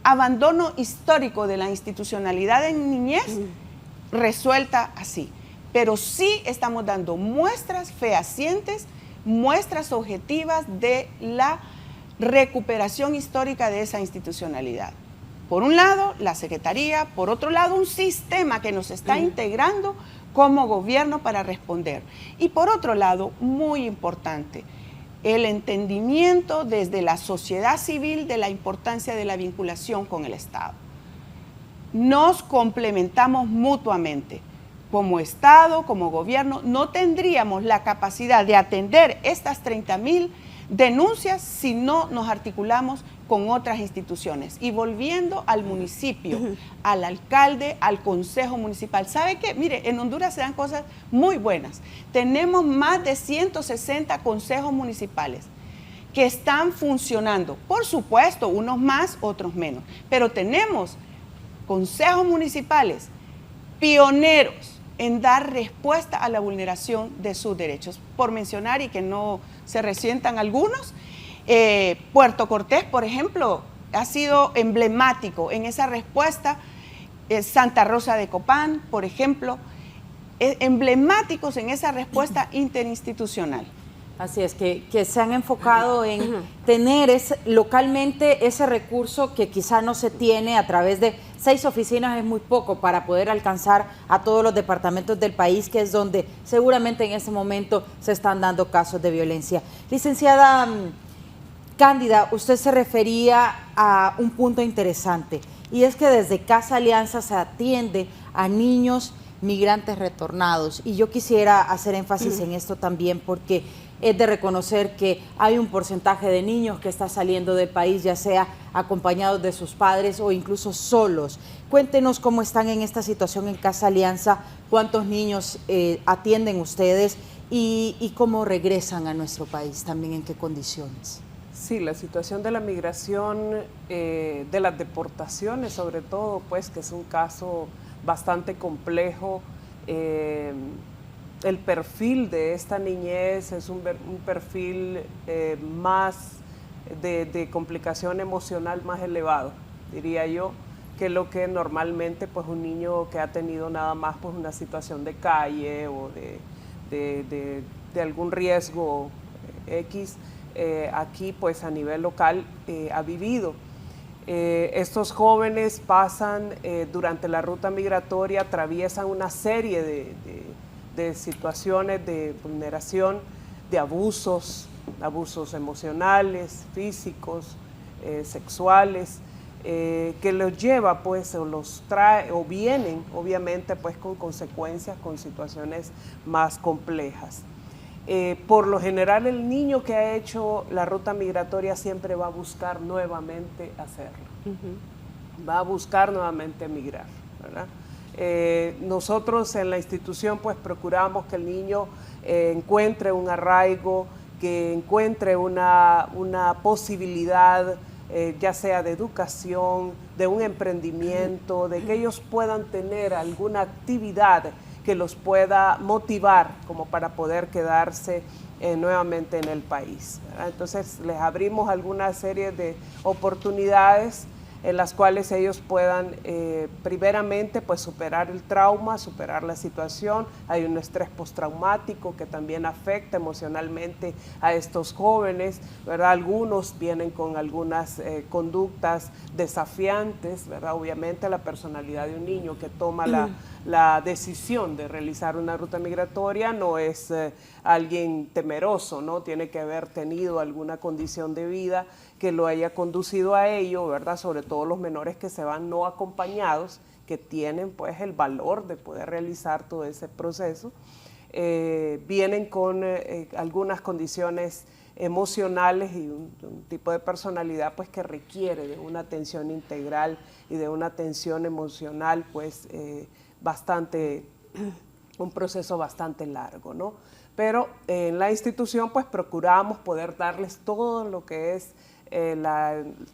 abandono histórico de la institucionalidad en niñez resuelta así. Pero sí estamos dando muestras fehacientes, muestras objetivas de la recuperación histórica de esa institucionalidad. Por un lado, la Secretaría, por otro lado, un sistema que nos está integrando como gobierno para responder. Y por otro lado, muy importante, el entendimiento desde la sociedad civil de la importancia de la vinculación con el Estado. Nos complementamos mutuamente. Como Estado, como gobierno, no tendríamos la capacidad de atender estas 30.000 denuncias si no nos articulamos con otras instituciones. Y volviendo al municipio, al alcalde, al consejo municipal. ¿Sabe qué? Mire, en Honduras se dan cosas muy buenas. Tenemos más de 160 consejos municipales que están funcionando. Por supuesto, unos más, otros menos. Pero tenemos consejos municipales pioneros en dar respuesta a la vulneración de sus derechos. Por mencionar y que no se resientan algunos, Puerto Cortés, por ejemplo, ha sido emblemático en esa respuesta. Santa Rosa de Copán, por ejemplo, emblemáticos en esa respuesta interinstitucional. Así es, que se han enfocado en tener localmente ese recurso que quizá no se tiene a través de 6 oficinas, es muy poco para poder alcanzar a todos los departamentos del país, que es donde seguramente en este momento se están dando casos de violencia. Licenciada Cándida, usted se refería a un punto interesante, y es que desde Casa Alianza se atiende a niños migrantes retornados, y yo quisiera hacer énfasis en esto también porque es de reconocer que hay un porcentaje de niños que está saliendo del país, ya sea acompañados de sus padres o incluso solos. Cuéntenos cómo están en esta situación en Casa Alianza, cuántos niños atienden ustedes y cómo regresan a nuestro país, también en qué condiciones. Sí, la situación de la migración, de las deportaciones sobre todo, pues que es un caso bastante complejo. El perfil de esta niñez es un perfil más de complicación emocional más elevado, diría yo, que lo que normalmente pues un niño que ha tenido nada más pues una situación de calle o de algún riesgo X, aquí pues a nivel local ha vivido. Estos jóvenes pasan durante la ruta migratoria, atraviesan una serie de situaciones de vulneración, de abusos emocionales, físicos, sexuales, que los lleva pues o los trae o vienen obviamente pues con consecuencias, con situaciones más complejas. Por lo general el niño que ha hecho la ruta migratoria siempre va a buscar nuevamente hacerlo, va a buscar nuevamente migrar, ¿verdad? Nosotros en la institución pues procuramos que el niño encuentre un arraigo, que encuentre una posibilidad, ya sea de educación, de un emprendimiento, de que ellos puedan tener alguna actividad que los pueda motivar como para poder quedarse nuevamente en el país, ¿verdad? Entonces les abrimos alguna serie de oportunidades en las cuales ellos puedan primeramente pues superar el trauma, superar la situación. Hay un estrés postraumático que también afecta emocionalmente a estos jóvenes, ¿verdad? Algunos vienen con algunas conductas desafiantes, ¿verdad? Obviamente la personalidad de un niño que toma la decisión de realizar una ruta migratoria no es alguien temeroso, ¿no? Tiene que haber tenido alguna condición de vida que lo haya conducido a ello, ¿verdad? Sobre todo los menores que se van no acompañados, que tienen pues el valor de poder realizar todo ese proceso, vienen con algunas condiciones emocionales y un tipo de personalidad pues que requiere de una atención integral y de una atención emocional pues bastante, un proceso bastante largo, ¿no? Pero en la institución pues procuramos poder darles todo lo que es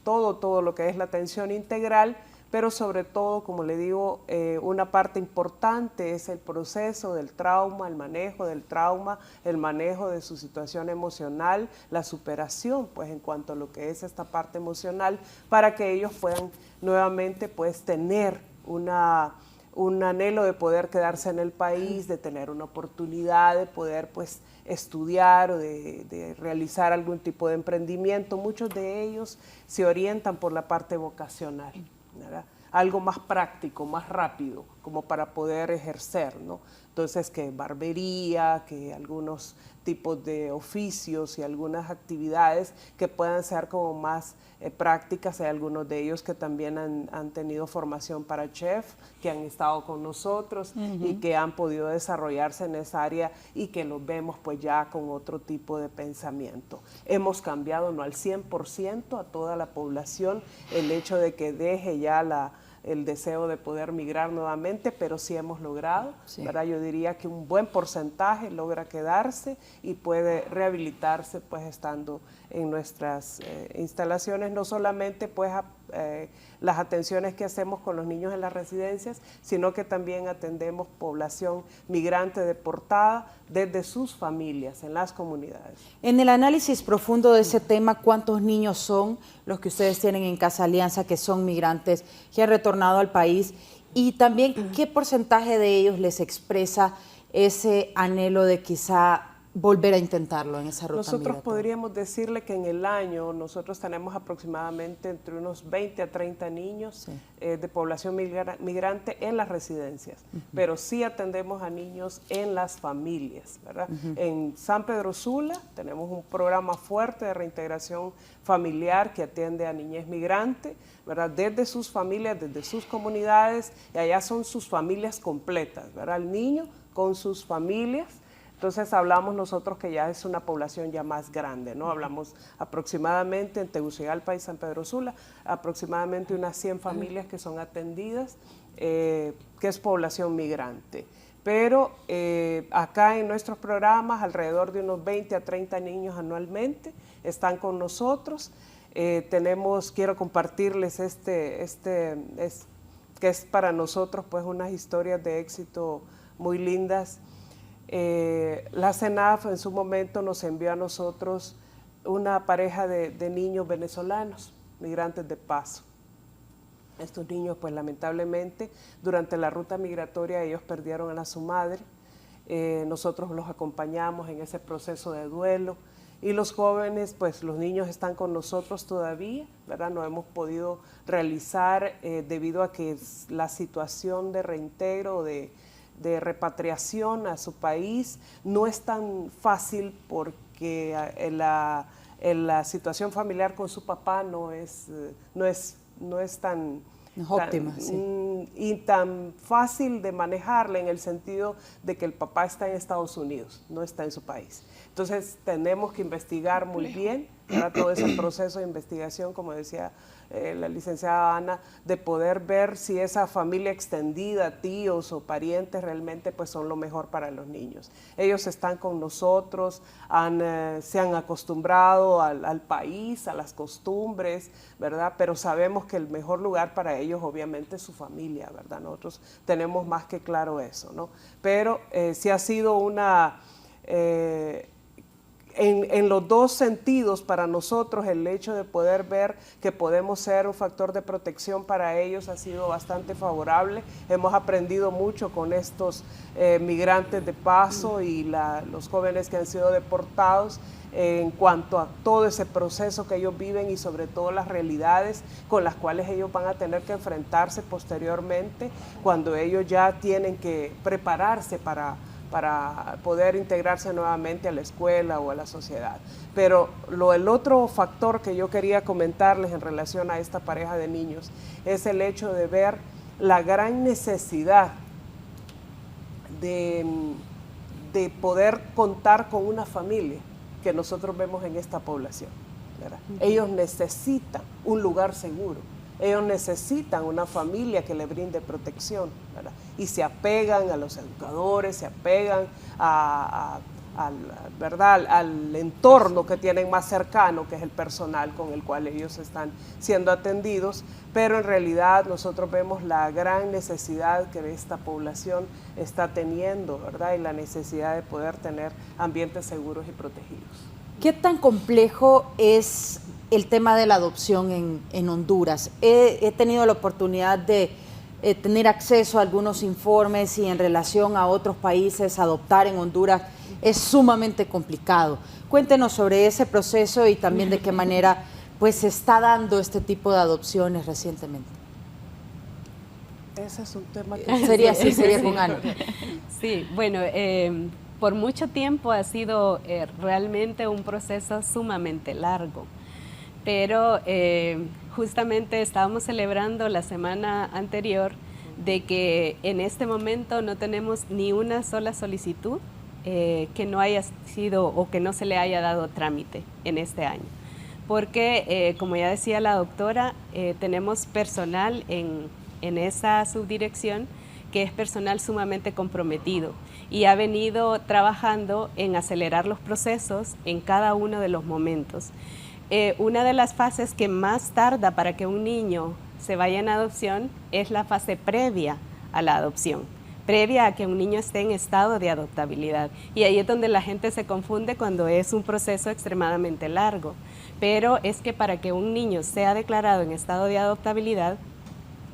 todo lo que es la atención integral, pero sobre todo, como le digo, una parte importante es el proceso del trauma, el manejo del trauma, el manejo de su situación emocional, la superación, pues en cuanto a lo que es esta parte emocional, para que ellos puedan nuevamente pues tener un anhelo de poder quedarse en el país, de tener una oportunidad de poder pues estudiar o de realizar algún tipo de emprendimiento. Muchos de ellos se orientan por la parte vocacional, ¿verdad? Algo más práctico, más rápido, como para poder ejercer, ¿no? Entonces, que barbería, que algunos tipos de oficios y algunas actividades que puedan ser como más prácticas. Hay algunos de ellos que también han tenido formación para chef, que han estado con nosotros y que han podido desarrollarse en esa área y que los vemos pues ya con otro tipo de pensamiento. Hemos cambiado no al 100% a toda la población el hecho de que deje ya el deseo de poder migrar nuevamente, pero sí hemos logrado, ¿verdad? Yo diría que un buen porcentaje logra quedarse y puede rehabilitarse pues estando en nuestras instalaciones, no solamente pues las atenciones que hacemos con los niños en las residencias, sino que también atendemos población migrante deportada desde sus familias, en las comunidades. En el análisis profundo de ese tema, ¿cuántos niños son los que ustedes tienen en Casa Alianza que son migrantes, que han retornado al país? Y también, ¿qué porcentaje de ellos les expresa ese anhelo de quizá volver a intentarlo en esa ruta Nosotros migratoria? podríamos decirle que en el año nosotros tenemos aproximadamente entre unos 20 a 30 niños de población migrante en las residencias, pero sí atendemos a niños en las familias, ¿verdad? En San Pedro Sula tenemos un programa fuerte de reintegración familiar que atiende a niñez migrante, ¿verdad? Desde sus familias, desde sus comunidades, y allá son sus familias completas, ¿verdad? El niño con sus familias. Entonces hablamos nosotros que ya es una población ya más grande, ¿no? Hablamos aproximadamente en Tegucigalpa y San Pedro Sula, aproximadamente unas 100 familias que son atendidas, que es población migrante. pero acá en nuestros programas alrededor de unos 20 a 30 niños anualmente están con nosotros. Quiero compartirles que es para nosotros pues unas historias de éxito muy lindas. La CENAF en su momento nos envió a nosotros una pareja de niños venezolanos, migrantes de paso. Estos niños pues lamentablemente durante la ruta migratoria ellos perdieron a su madre. Nosotros los acompañamos en ese proceso de duelo. Y los jóvenes, pues los niños están con nosotros todavía, ¿verdad? No hemos podido realizar debido a que la situación de reintegro, de repatriación a su país no es tan fácil porque la situación familiar con su papá no es tan óptima, sí. Y tan fácil de manejarla en el sentido de que el papá está en Estados Unidos, no está en su país. Entonces tenemos que investigar muy bien, ¿verdad? Todo ese proceso de investigación, como decía la licenciada Ana, de poder ver si esa familia extendida, tíos o parientes realmente pues son lo mejor para los niños. Ellos están con nosotros, se han acostumbrado al país, a las costumbres, ¿verdad? Pero sabemos que el mejor lugar para ellos obviamente es su familia, ¿verdad? Nosotros tenemos más que claro eso, ¿no? Pero sí ha sido una... En los dos sentidos para nosotros el hecho de poder ver que podemos ser un factor de protección para ellos ha sido bastante favorable. Hemos aprendido mucho con estos migrantes de paso y los jóvenes que han sido deportados en cuanto a todo ese proceso que ellos viven y sobre todo las realidades con las cuales ellos van a tener que enfrentarse posteriormente cuando ellos ya tienen que prepararse para poder integrarse nuevamente a la escuela o a la sociedad. Pero el otro factor que yo quería comentarles en relación a esta pareja de niños es el hecho de ver la gran necesidad de poder contar con una familia que nosotros vemos en esta población, ¿verdad? Ellos necesitan un lugar seguro. Ellos necesitan una familia que le brinde protección, ¿verdad? Y se apegan a los educadores, se apegan ¿verdad? Al entorno que tienen más cercano, que es el personal con el cual ellos están siendo atendidos, pero en realidad nosotros vemos la gran necesidad que esta población está teniendo, ¿verdad? Y la necesidad de poder tener ambientes seguros y protegidos. ¿Qué tan complejo es el tema de la adopción en Honduras? He tenido la oportunidad de tener acceso a algunos informes y en relación a otros países, adoptar en Honduras es sumamente complicado. Cuéntenos sobre ese proceso y también de qué manera pues se está dando este tipo de adopciones recientemente. Ese es un tema que sería con Ana. Sí, bueno, por mucho tiempo ha sido realmente un proceso sumamente largo, pero justamente estábamos celebrando la semana anterior de que en este momento no tenemos ni una sola solicitud que no haya sido o que no se le haya dado trámite en este año. Porque, como ya decía la doctora, tenemos personal en esa subdirección que es personal sumamente comprometido y ha venido trabajando en acelerar los procesos en cada uno de los momentos. Una de las fases que más tarda para que un niño se vaya en adopción es la fase previa a la adopción, previa a que un niño esté en estado de adoptabilidad. Y ahí es donde la gente se confunde cuando es un proceso extremadamente largo. Pero es que para que un niño sea declarado en estado de adoptabilidad,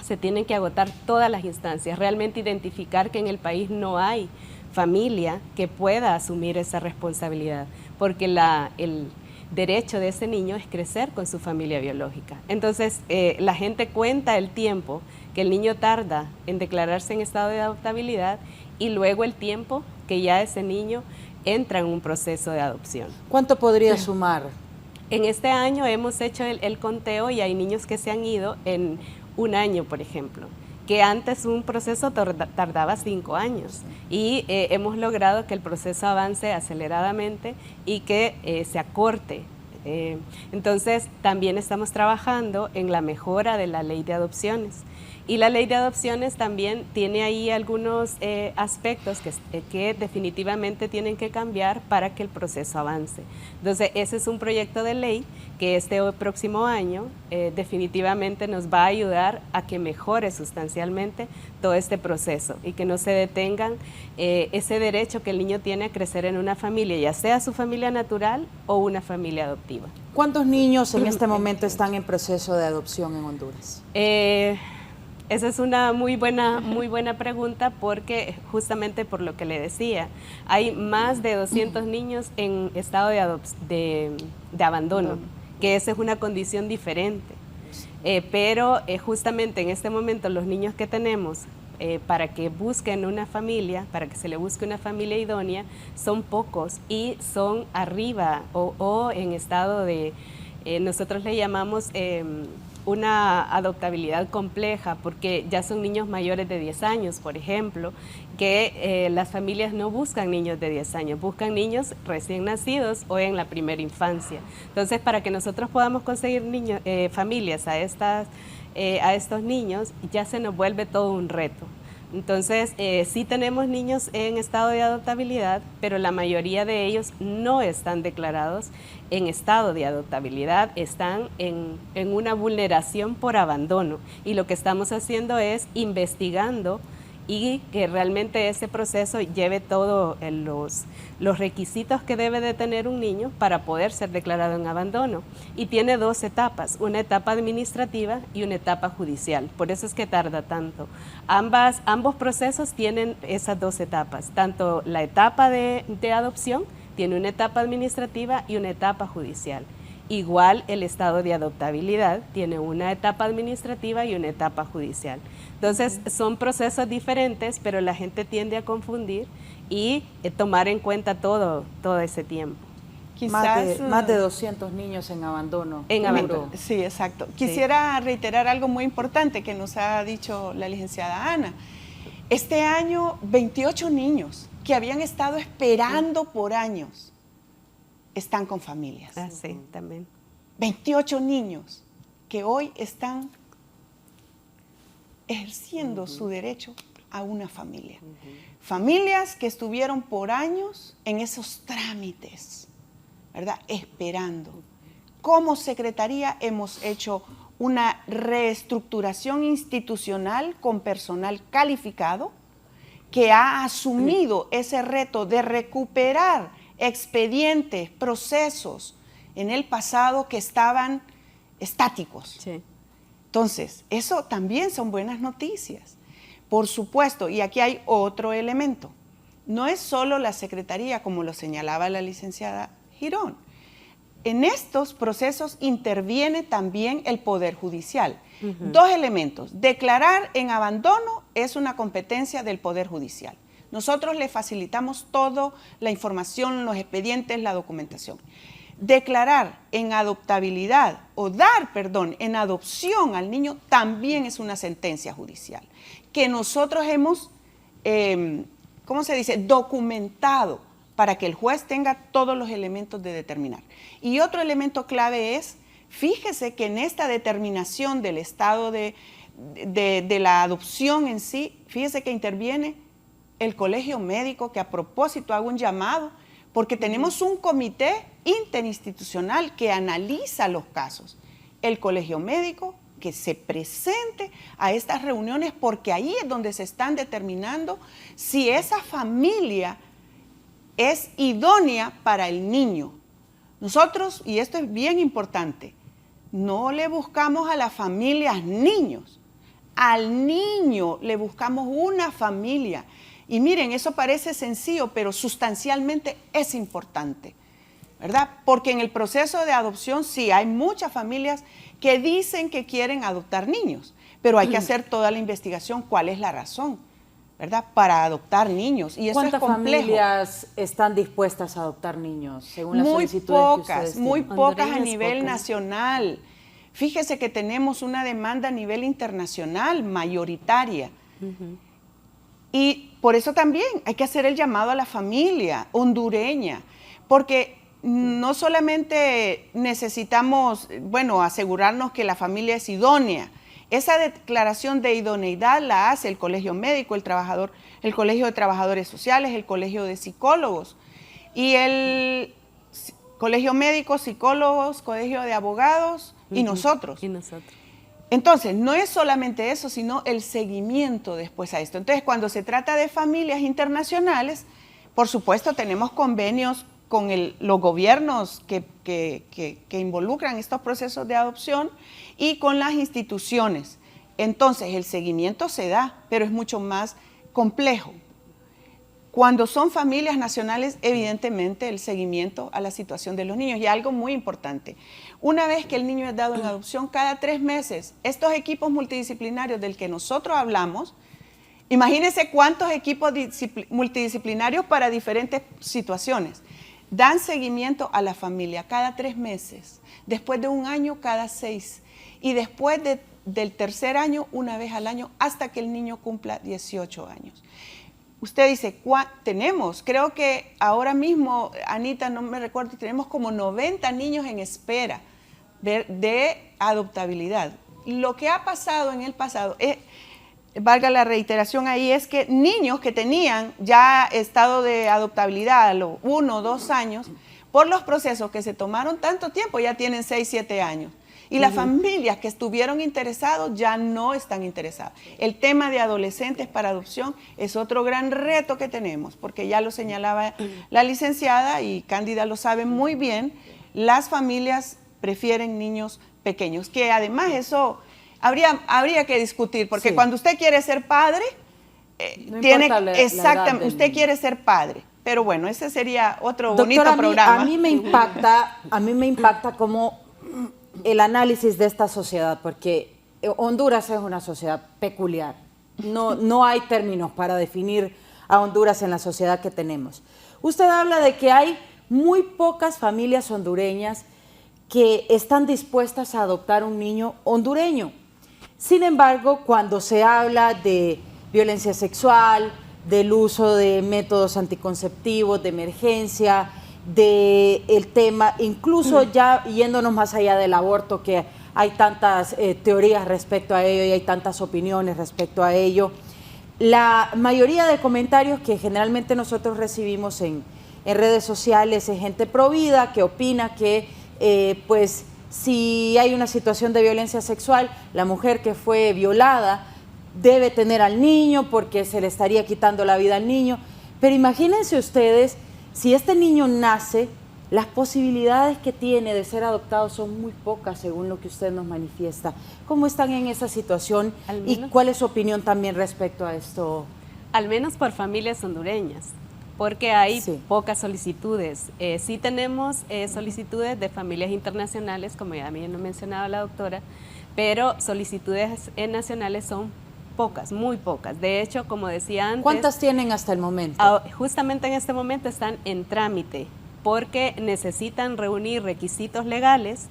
se tienen que agotar todas las instancias, realmente identificar que en el país no hay familia que pueda asumir esa responsabilidad, porque el derecho de ese niño es crecer con su familia biológica. Entonces, la gente cuenta el tiempo que el niño tarda en declararse en estado de adoptabilidad y luego el tiempo que ya ese niño entra en un proceso de adopción. ¿Cuánto podría sumar? En este año hemos hecho el conteo y hay niños que se han ido en un año, por ejemplo, que antes un proceso tardaba 5 años y hemos logrado que el proceso avance aceleradamente y que se acorte. Entonces, también estamos trabajando en la mejora de la ley de adopciones Y la ley de adopciones también tiene ahí algunos aspectos que definitivamente tienen que cambiar para que el proceso avance. Entonces, ese es un proyecto de ley que este próximo año definitivamente nos va a ayudar a que mejore sustancialmente todo este proceso y que no se detengan ese derecho que el niño tiene a crecer en una familia, ya sea su familia natural o una familia adoptiva. ¿Cuántos niños en este momento están en proceso de adopción en Honduras? Esa es una muy buena pregunta, porque justamente por lo que le decía, hay más de 200 niños en estado de abandono, que esa es una condición diferente. Pero justamente en este momento los niños que tenemos para que busquen una familia, para que se le busque una familia idónea, son pocos y son arriba o en estado de, nosotros le llamamos una adoptabilidad compleja, porque ya son niños mayores de 10 años, por ejemplo, que las familias no buscan niños de 10 años, buscan niños recién nacidos o en la primera infancia. Entonces, para que nosotros podamos conseguir familias a estos niños, ya se nos vuelve todo un reto. Entonces, sí tenemos niños en estado de adoptabilidad, pero la mayoría de ellos no están declarados en estado de adoptabilidad, están en una vulneración por abandono. Y lo que estamos haciendo es investigando y que realmente ese proceso lleve todos los requisitos que debe de tener un niño para poder ser declarado en abandono. Y tiene dos etapas, una etapa administrativa y una etapa judicial. Por eso es que tarda tanto. Ambos procesos tienen esas dos etapas, tanto la etapa de adopción tiene una etapa administrativa y una etapa judicial. Igual el estado de adoptabilidad tiene una etapa administrativa y una etapa judicial. Entonces son procesos diferentes, pero la gente tiende a confundir y tomar en cuenta todo ese tiempo. Quizás, más de 200 niños en abandono. En abandono. Sí, exacto. Quisiera reiterar algo muy importante que nos ha dicho la licenciada Ana. Este año, 28 niños que habían estado esperando por años están con familias. Ah, sí, también. 28 niños que hoy están ejerciendo su derecho a una familia. Familias que estuvieron por años en esos trámites, ¿verdad? Esperando. Como Secretaría hemos hecho una reestructuración institucional con personal calificado que ha asumido ese reto de recuperar expedientes, procesos en el pasado que estaban estáticos. Sí. Entonces, eso también son buenas noticias. Por supuesto, y aquí hay otro elemento. No es solo la Secretaría, como lo señalaba la licenciada Girón. En estos procesos interviene también el Poder Judicial. Dos elementos. Declarar en abandono es una competencia del Poder Judicial. Nosotros le facilitamos toda la información, los expedientes, la documentación. Declarar en adoptabilidad o dar, perdón, en adopción al niño también es una sentencia judicial que nosotros hemos, ¿cómo se dice?, documentado para que el juez tenga todos los elementos de determinar. Y otro elemento clave es, fíjese que en esta determinación del estado de la adopción en sí, fíjese que interviene el colegio médico, que a propósito hago un llamado, porque tenemos un comité interinstitucional que analiza los casos. El colegio médico que se presente a estas reuniones, porque ahí es donde se están determinando si esa familia es idónea para el niño. Nosotros, y esto es bien importante, no le buscamos a las familias niños, al niño le buscamos una familia. Y miren, eso parece sencillo, pero sustancialmente es importante, ¿verdad? Porque en el proceso de adopción sí hay muchas familias que dicen que quieren adoptar niños, pero hay que hacer toda la investigación, cuál es la razón, ¿verdad? Para adoptar niños, y eso es complejo. ¿Cuántas familias están dispuestas a adoptar niños, según las solicitudes que ustedes tienen? Muy pocas a Hondureñas, nivel pocas. nacional. Fíjese que tenemos una demanda a nivel internacional mayoritaria. Y por eso también hay que hacer el llamado a la familia hondureña, porque no solamente necesitamos, bueno, asegurarnos que la familia es idónea Esa declaración de idoneidad la hace el colegio médico, el colegio de trabajadores sociales, el colegio de psicólogos y el colegio médico, psicólogos, colegio de abogados y nosotros. Y nosotros. Entonces, no es solamente eso, sino el seguimiento después a esto. Entonces, cuando se trata de familias internacionales, por supuesto, tenemos convenios con los gobiernos que involucran estos procesos de adopción y con las instituciones. Entonces, el seguimiento se da, pero es mucho más complejo. Cuando son familias nacionales, evidentemente el seguimiento a la situación de los niños. Y algo muy importante, una vez que el niño es dado en adopción, cada 3 meses, estos equipos multidisciplinarios del que nosotros hablamos, imagínense cuántos equipos multidisciplinarios para diferentes situaciones, dan seguimiento a la familia cada 3 meses, después de 1 año cada 6 y después del 3er año, una vez al año, hasta que el niño cumpla 18 años. Usted dice, tenemos, creo que ahora mismo, Anita, no me recuerdo, tenemos como 90 niños en espera de adoptabilidad. Lo que ha pasado en el pasado, valga la reiteración ahí, es que niños que tenían ya estado de adoptabilidad a los 1 o 2 años, por los procesos que se tomaron tanto tiempo, ya tienen 6, 7 años. Y las familias que estuvieron interesados ya no están interesadas. El tema de adolescentes para adopción es otro gran reto que tenemos, porque ya lo señalaba la licenciada y Cándida lo sabe muy bien, las familias prefieren niños pequeños, que además eso habría que discutir, porque cuando usted quiere ser padre, No tiene importa la exactamente, edad usted del quiere ser padre. Pero bueno, ese sería otro Doctora, bonito programa. A mí me impacta cómo el análisis de esta sociedad, porque Honduras es una sociedad peculiar. No hay términos para definir a Honduras en la sociedad que tenemos. Usted habla de que hay muy pocas familias hondureñas que están dispuestas a adoptar un niño hondureño. Sin embargo, cuando se habla de violencia sexual, del uso de métodos anticonceptivos, de emergencia, del tema, incluso ya yéndonos más allá del aborto, que hay tantas teorías respecto a ello y hay tantas opiniones respecto a ello. La mayoría de comentarios que generalmente nosotros recibimos en redes sociales es gente provida que opina que pues si hay una situación de violencia sexual, la mujer que fue violada debe tener al niño porque se le estaría quitando la vida al niño. Pero imagínense ustedes, si este niño nace, las posibilidades que tiene de ser adoptado son muy pocas, según lo que usted nos manifiesta. ¿Cómo están en esa situación y cuál es su opinión también respecto a esto? Al menos por familias hondureñas, porque hay pocas solicitudes. Sí tenemos solicitudes de familias internacionales, como ya bien mencionaba la doctora, pero solicitudes nacionales son pocas, muy pocas. De hecho, como decía antes... ¿Cuántas tienen hasta el momento? Justamente en este momento están en trámite, porque necesitan reunir requisitos legales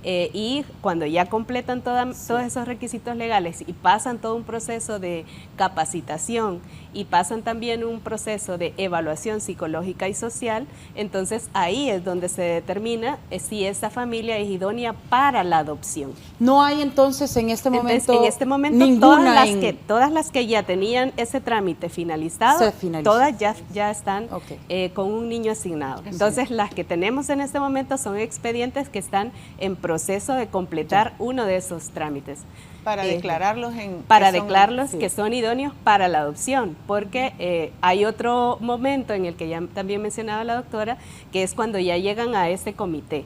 y cuando ya completan todos esos requisitos legales y pasan todo un proceso de capacitación y pasan también un proceso de evaluación psicológica y social, entonces ahí es donde se determina si esa familia es idónea para la adopción. No hay entonces en este momento, ninguna todas las que ya tenían ese trámite finalizado, todas ya están con un niño asignado. Entonces las que tenemos en este momento son expedientes que están en proceso de completar uno de esos trámites. Para declararlos que son idóneos para la adopción, porque hay otro momento en el que ya también mencionaba la doctora, que es cuando ya llegan a ese comité,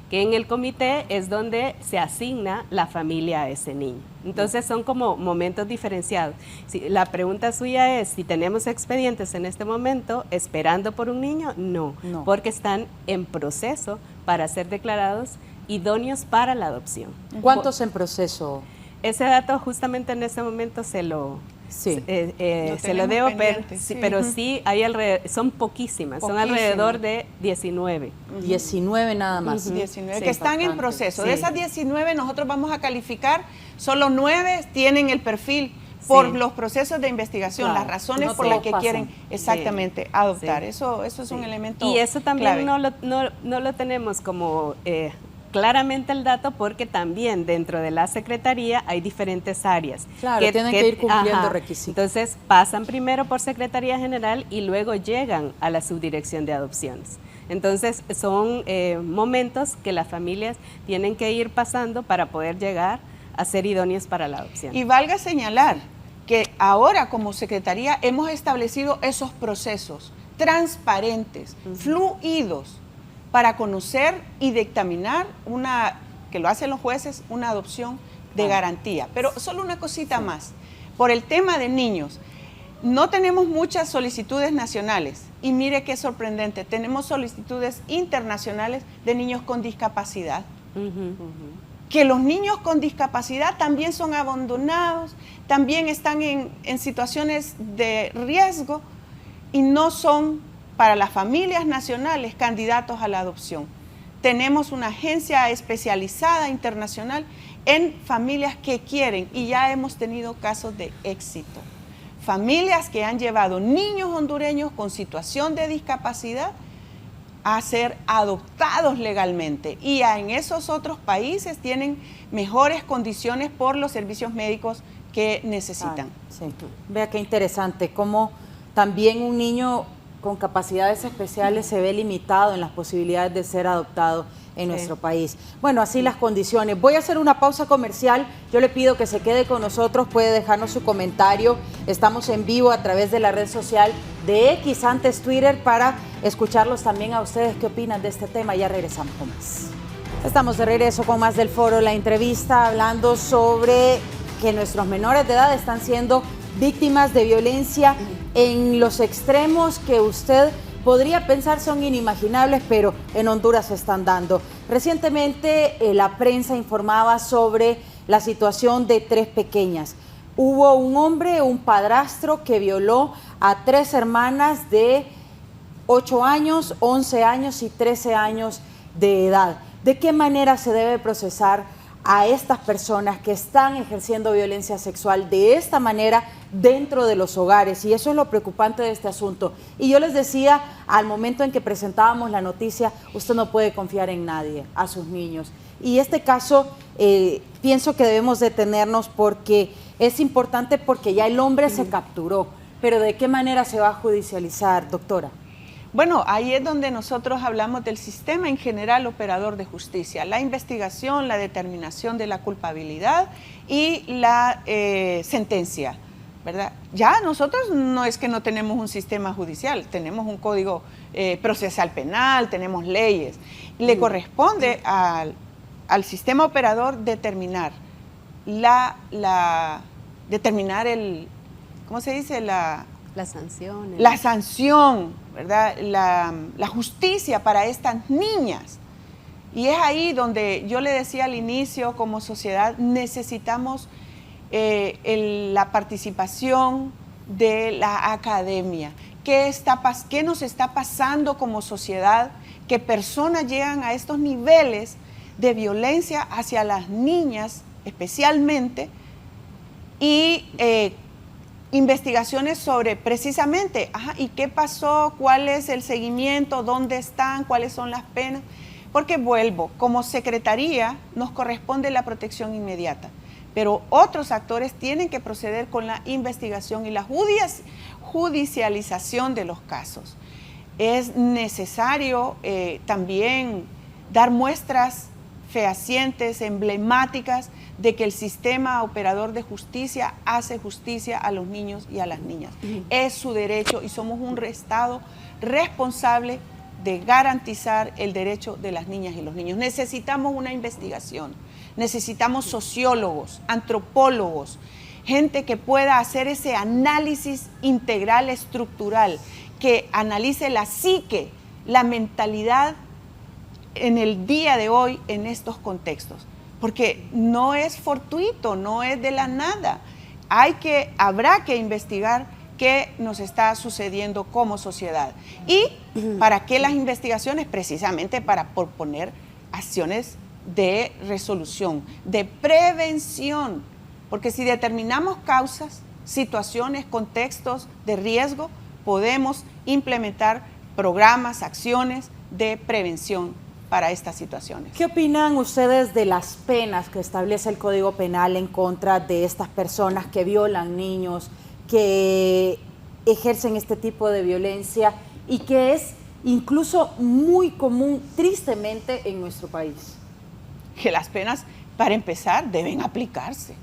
que en el comité es donde se asigna la familia a ese niño. Entonces son como momentos diferenciados. La pregunta suya es, si tenemos expedientes en este momento esperando por un niño, no, porque están en proceso para ser declarados idóneos para la adopción. ¿Cuántos en proceso? Ese dato justamente en este momento se lo debo, pero sí hay son poquísimas, son alrededor de 19. 19 nada más. 19 que están en proceso. De esas 19 nosotros vamos a calificar, solo 9 tienen el perfil por los procesos de investigación, las razones por las que quieren adoptar. Eso es un elemento y eso también clave. no lo tenemos como claramente el dato porque también dentro de la Secretaría hay diferentes áreas. Claro, tienen que ir cumpliendo ajá, requisitos. Entonces pasan primero por Secretaría General y luego llegan a la Subdirección de Adopciones. Entonces son momentos que las familias tienen que ir pasando para poder llegar a ser idóneos para la adopción. Y valga señalar que ahora como Secretaría hemos establecido esos procesos transparentes, fluidos, para conocer y dictaminar que lo hacen los jueces, una adopción de garantía. Pero solo una cosita más, por el tema de niños, no tenemos muchas solicitudes nacionales y mire qué sorprendente, tenemos solicitudes internacionales de niños con discapacidad. Que los niños con discapacidad también son abandonados, también están en situaciones de riesgo y no son para las familias nacionales candidatos a la adopción. Tenemos una agencia especializada internacional en familias que quieren y ya hemos tenido casos de éxito. Familias que han llevado niños hondureños con situación de discapacidad a ser adoptados legalmente y en esos otros países tienen mejores condiciones por los servicios médicos que necesitan. Sí. Vea qué interesante, cómo también un niño con capacidades especiales se ve limitado en las posibilidades de ser adoptado en nuestro país. Bueno, así las condiciones. Voy a hacer una pausa comercial. Yo le pido que se quede con nosotros, puede dejarnos su comentario. Estamos en vivo a través de la red social de X, antes Twitter, para escucharlos también a ustedes qué opinan de este tema. Ya regresamos con más. Estamos de regreso con más del foro, la entrevista, hablando sobre que nuestros menores de edad están siendo víctimas de violencia en los extremos que usted podría pensar son inimaginables, pero en Honduras se están dando. Recientemente la prensa informaba sobre la situación de 3 pequeñas. Hubo un hombre, un padrastro, que violó a 3 hermanas de 8 años, 11 años y 13 años de edad. ¿De qué manera se debe procesar a estas personas que están ejerciendo violencia sexual de esta manera dentro de los hogares? Y eso es lo preocupante de este asunto. Y yo les decía, al momento en que presentábamos la noticia, usted no puede confiar en nadie, a sus niños. Y este caso, pienso que debemos detenernos porque es importante, porque ya el hombre se capturó. Pero ¿de qué manera se va a judicializar, doctora? Bueno, ahí es donde nosotros hablamos del sistema en general operador de justicia, la investigación, la determinación de la culpabilidad y la sentencia, ¿verdad? Ya nosotros no es que no tenemos un sistema judicial, tenemos un código procesal penal, tenemos leyes. Le corresponde al sistema operador determinar determinar ¿cómo se dice? Las sanciones. La sanción, ¿verdad? La justicia para estas niñas. Y es ahí donde yo le decía al inicio, como sociedad necesitamos la participación de la academia. ¿Qué nos está pasando como sociedad? Que personas llegan a estos niveles de violencia hacia las niñas especialmente y investigaciones sobre precisamente, ¿y qué pasó? ¿Cuál es el seguimiento? ¿Dónde están? ¿Cuáles son las penas? Porque vuelvo, como Secretaría nos corresponde la protección inmediata, pero otros actores tienen que proceder con la investigación y la judicialización de los casos. Es necesario también dar muestras fehacientes, emblemáticas, de que el sistema operador de justicia hace justicia a los niños y a las niñas. Es su derecho y somos un Estado responsable de garantizar el derecho de las niñas y los niños. Necesitamos una investigación, necesitamos sociólogos, antropólogos, gente que pueda hacer ese análisis integral, estructural, que analice la psique, la mentalidad en el día de hoy en estos contextos. Porque no es fortuito, no es de la nada. Habrá que investigar qué nos está sucediendo como sociedad. ¿Y para qué las investigaciones? Precisamente para proponer acciones de resolución, de prevención. Porque si determinamos causas, situaciones, contextos de riesgo, podemos implementar programas, acciones de prevención para estas situaciones. ¿Qué opinan ustedes de las penas que establece el Código Penal en contra de estas personas que violan niños, que ejercen este tipo de violencia y que es incluso muy común, tristemente, en nuestro país? Que las penas, para empezar, deben aplicarse.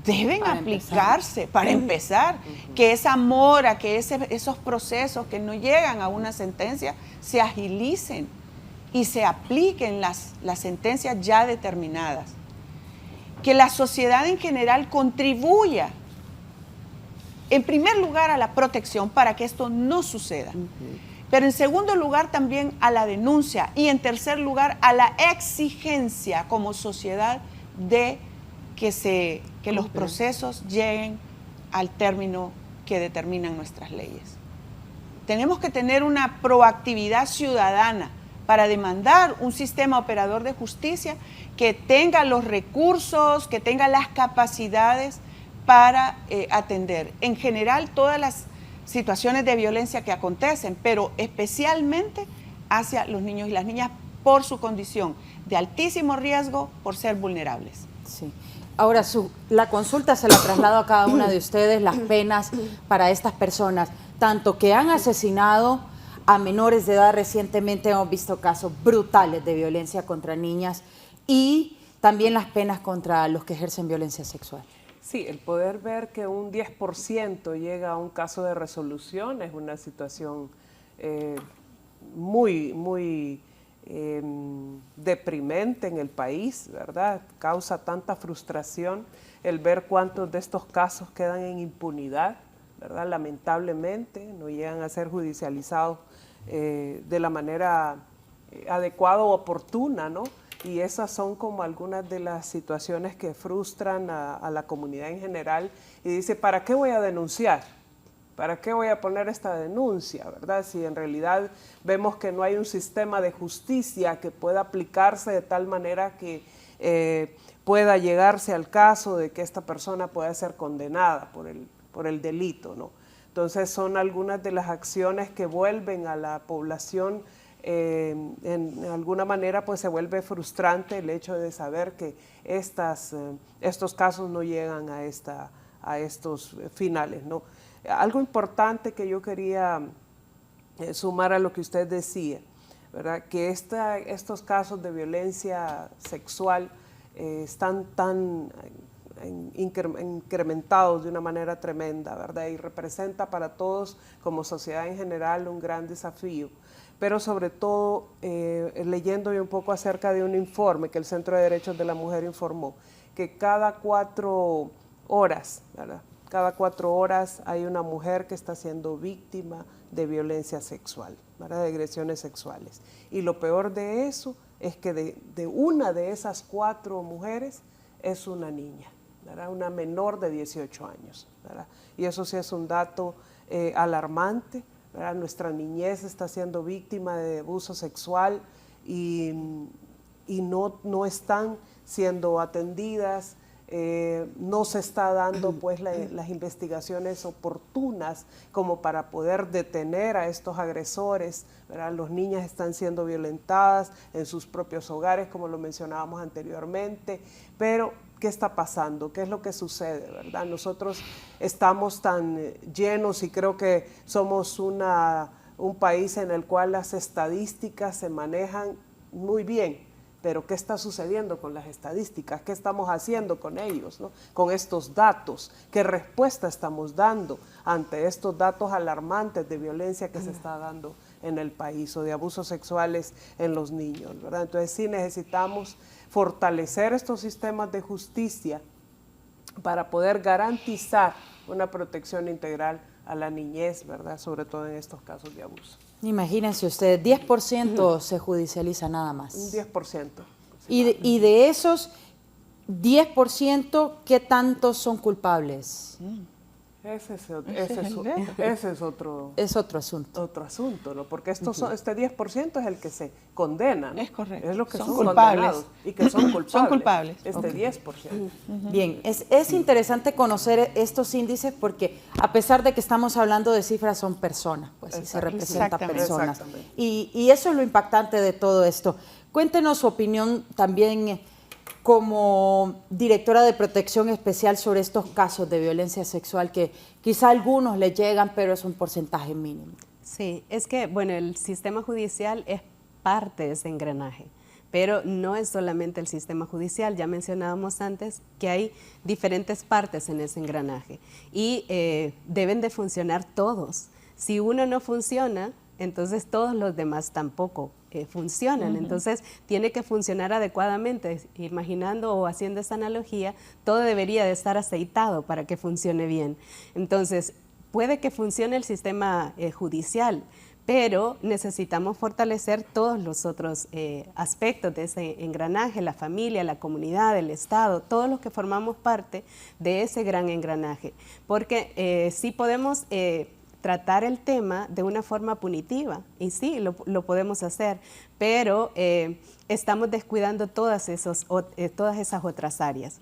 Deben aplicarse para empezar, que esa mora, que esos procesos que no llegan a una sentencia se agilicen y se apliquen las sentencias ya determinadas. Que la sociedad en general contribuya, en primer lugar, a la protección para que esto no suceda. Pero en segundo lugar también a la denuncia y en tercer lugar a la exigencia como sociedad de que los procesos lleguen al término que determinan nuestras leyes. Tenemos que tener una proactividad ciudadana para demandar un sistema operador de justicia que tenga los recursos, que tenga las capacidades para atender en general todas las situaciones de violencia que acontecen, pero especialmente hacia los niños y las niñas por su condición de altísimo riesgo por ser vulnerables. Sí. Ahora, la consulta se la traslado a cada una de ustedes, las penas para estas personas, tanto que han asesinado a menores de edad. Recientemente hemos visto casos brutales de violencia contra niñas y también las penas contra los que ejercen violencia sexual. Sí, el poder ver que un 10% llega a un caso de resolución es una situación muy deprimente en el país, ¿verdad? Causa tanta frustración el ver cuántos de estos casos quedan en impunidad, ¿verdad? Lamentablemente no llegan a ser judicializados de la manera adecuada o oportuna, ¿no? Y esas son como algunas de las situaciones que frustran a la comunidad en general y dice, ¿para qué voy a denunciar? ¿Para qué voy a poner esta denuncia, verdad? Si en realidad vemos que no hay un sistema de justicia que pueda aplicarse de tal manera que pueda llegarse al caso de que esta persona pueda ser condenada por el delito, ¿no? Entonces son algunas de las acciones que vuelven a la población, en alguna manera pues se vuelve frustrante el hecho de saber que estos casos no llegan a estos finales, ¿no? Algo importante que yo quería sumar a lo que usted decía, ¿verdad? Que estos casos de violencia sexual están tan incrementados de una manera tremenda, ¿verdad? Y representa para todos como sociedad en general un gran desafío. Pero sobre todo, leyendo yo un poco acerca de un informe que el Centro de Derechos de la Mujer informó, que cada 4 horas, ¿verdad? Cada 4 horas hay una mujer que está siendo víctima de violencia sexual, ¿verdad? De agresiones sexuales. Y lo peor de eso es que de una de esas 4 mujeres es una niña, ¿verdad? Una menor de 18 años, ¿verdad? Y eso sí es un dato alarmante, ¿verdad? Nuestra niñez está siendo víctima de abuso sexual y no están siendo atendidas. No se está dando pues las investigaciones oportunas como para poder detener a estos agresores, ¿verdad? Las niñas están siendo violentadas en sus propios hogares, como lo mencionábamos anteriormente, pero ¿qué está pasando? ¿Qué es lo que sucede, verdad? Nosotros estamos tan llenos y creo que somos un país en el cual las estadísticas se manejan muy bien. Pero ¿qué está sucediendo con las estadísticas? ¿Qué estamos haciendo con ellos, ¿no? Con estos datos? ¿Qué respuesta estamos dando ante estos datos alarmantes de violencia que se está dando en el país o de abusos sexuales en los niños, ¿verdad? Entonces sí necesitamos fortalecer estos sistemas de justicia para poder garantizar una protección integral a la niñez, ¿verdad? Sobre todo en estos casos de abuso. Imagínense ustedes, 10% se judicializa nada más. Un 10%. Y de esos 10%, ¿qué tantos son culpables? Ese es otro asunto. Otro asunto, ¿no? Porque este 10% es el que se condena, ¿no? Es correcto. Es lo que son culpables. condenados y que son culpables. Son culpables. Este 10%. Bien, es interesante conocer estos índices porque a pesar de que estamos hablando de cifras, son personas, pues y se representan personas. Y eso es lo impactante de todo esto. Cuéntenos su opinión también como directora de protección especial sobre estos casos de violencia sexual que quizá algunos le llegan, pero es un porcentaje mínimo. Sí, es que, bueno, el sistema judicial es parte de ese engranaje, pero no es solamente el sistema judicial. Ya mencionábamos antes que hay diferentes partes en ese engranaje y deben de funcionar todos. Si uno no funciona, entonces todos los demás tampoco funcionan. Entonces tiene que funcionar adecuadamente. Imaginando o haciendo esa analogía, todo debería de estar aceitado para que funcione bien. Entonces puede que funcione el sistema judicial, pero necesitamos fortalecer todos los otros aspectos de ese engranaje, la familia, la comunidad, el Estado, todos los que formamos parte de ese gran engranaje, porque sí podemos tratar el tema de una forma punitiva, y sí, lo podemos hacer, pero estamos descuidando todas esas otras áreas.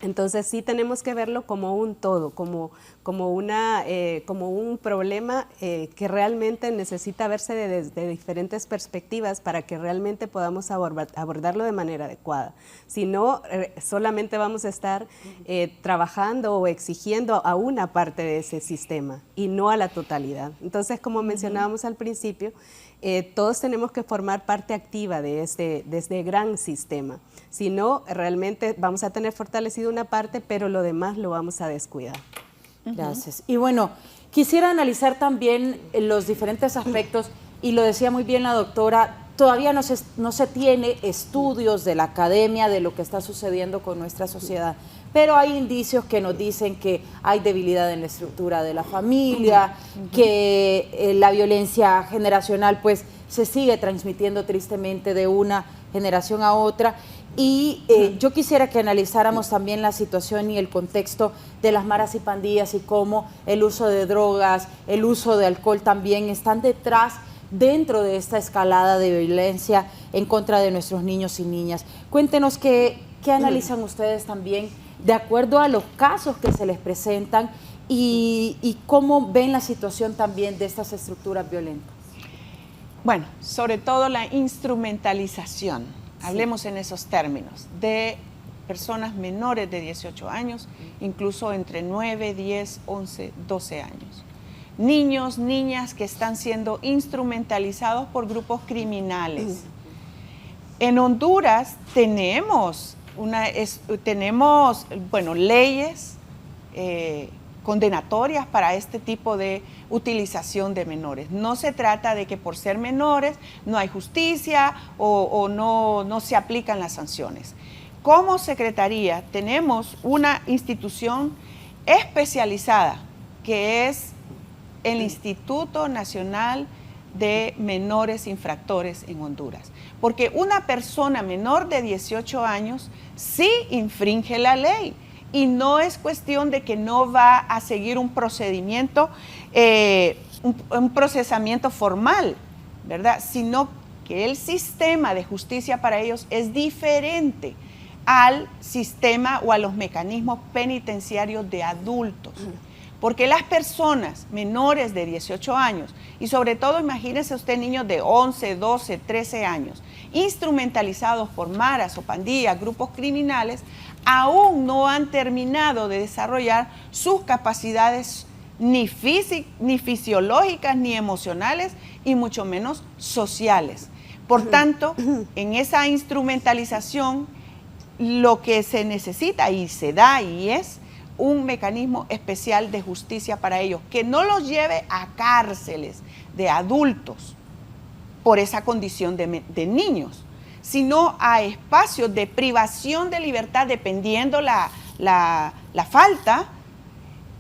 Entonces sí tenemos que verlo como un todo, como un problema que realmente necesita verse desde diferentes perspectivas para que realmente podamos abordarlo de manera adecuada. Si no, solamente vamos a estar trabajando o exigiendo a una parte de ese sistema y no a la totalidad. Entonces, como mencionábamos al principio, todos tenemos que formar parte activa de este gran sistema. Si no, realmente vamos a tener fortalecido una parte, pero lo demás lo vamos a descuidar. Gracias. Y bueno, quisiera analizar también los diferentes aspectos, y lo decía muy bien la doctora, todavía no se tiene estudios de la academia de lo que está sucediendo con nuestra sociedad, pero hay indicios que nos dicen que hay debilidad en la estructura de la familia, que la violencia generacional pues se sigue transmitiendo tristemente de una generación a otra. Y yo quisiera que analizáramos también la situación y el contexto de las maras y pandillas y cómo el uso de drogas, el uso de alcohol también están dentro de esta escalada de violencia en contra de nuestros niños y niñas. Cuéntenos qué analizan ustedes también de acuerdo a los casos que se les presentan y cómo ven la situación también de estas estructuras violentas. Bueno, sobre todo la instrumentalización. Hablemos en esos términos, de personas menores de 18 años, incluso entre 9, 10, 11, 12 años. Niños, niñas que están siendo instrumentalizados por grupos criminales. En Honduras tenemos leyes condenatorias para este tipo de utilización de menores. No se trata de que por ser menores no hay justicia o no se aplican las sanciones. Como Secretaría tenemos una institución especializada que es el Instituto Nacional de Menores Infractores en Honduras. Porque una persona menor de 18 años sí infringe la ley. Y no es cuestión de que no va a seguir un procedimiento, un procesamiento formal, ¿verdad? Sino que el sistema de justicia para ellos es diferente al sistema o a los mecanismos penitenciarios de adultos. Porque las personas menores de 18 años, y sobre todo imagínese usted niños de 11, 12, 13 años, instrumentalizados por maras o pandillas, grupos criminales, aún no han terminado de desarrollar sus capacidades ni fisiológicas, ni emocionales, y mucho menos sociales. Por tanto, en esa instrumentalización, lo que se necesita y se da y es un mecanismo especial de justicia para ellos, que no los lleve a cárceles de adultos por esa condición de niños, sino a espacios de privación de libertad, dependiendo la falta,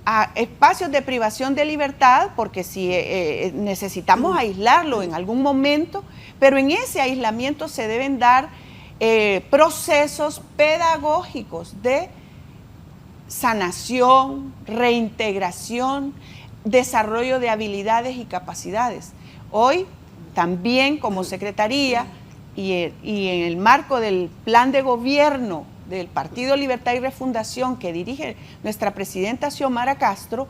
a espacios de privación de libertad, porque si necesitamos aislarlo en algún momento, pero en ese aislamiento se deben dar procesos pedagógicos de sanación, reintegración, desarrollo de habilidades y capacidades. Hoy también como Secretaría y en el marco del plan de gobierno del Partido Libertad y Refundación que dirige nuestra presidenta Xiomara Castro,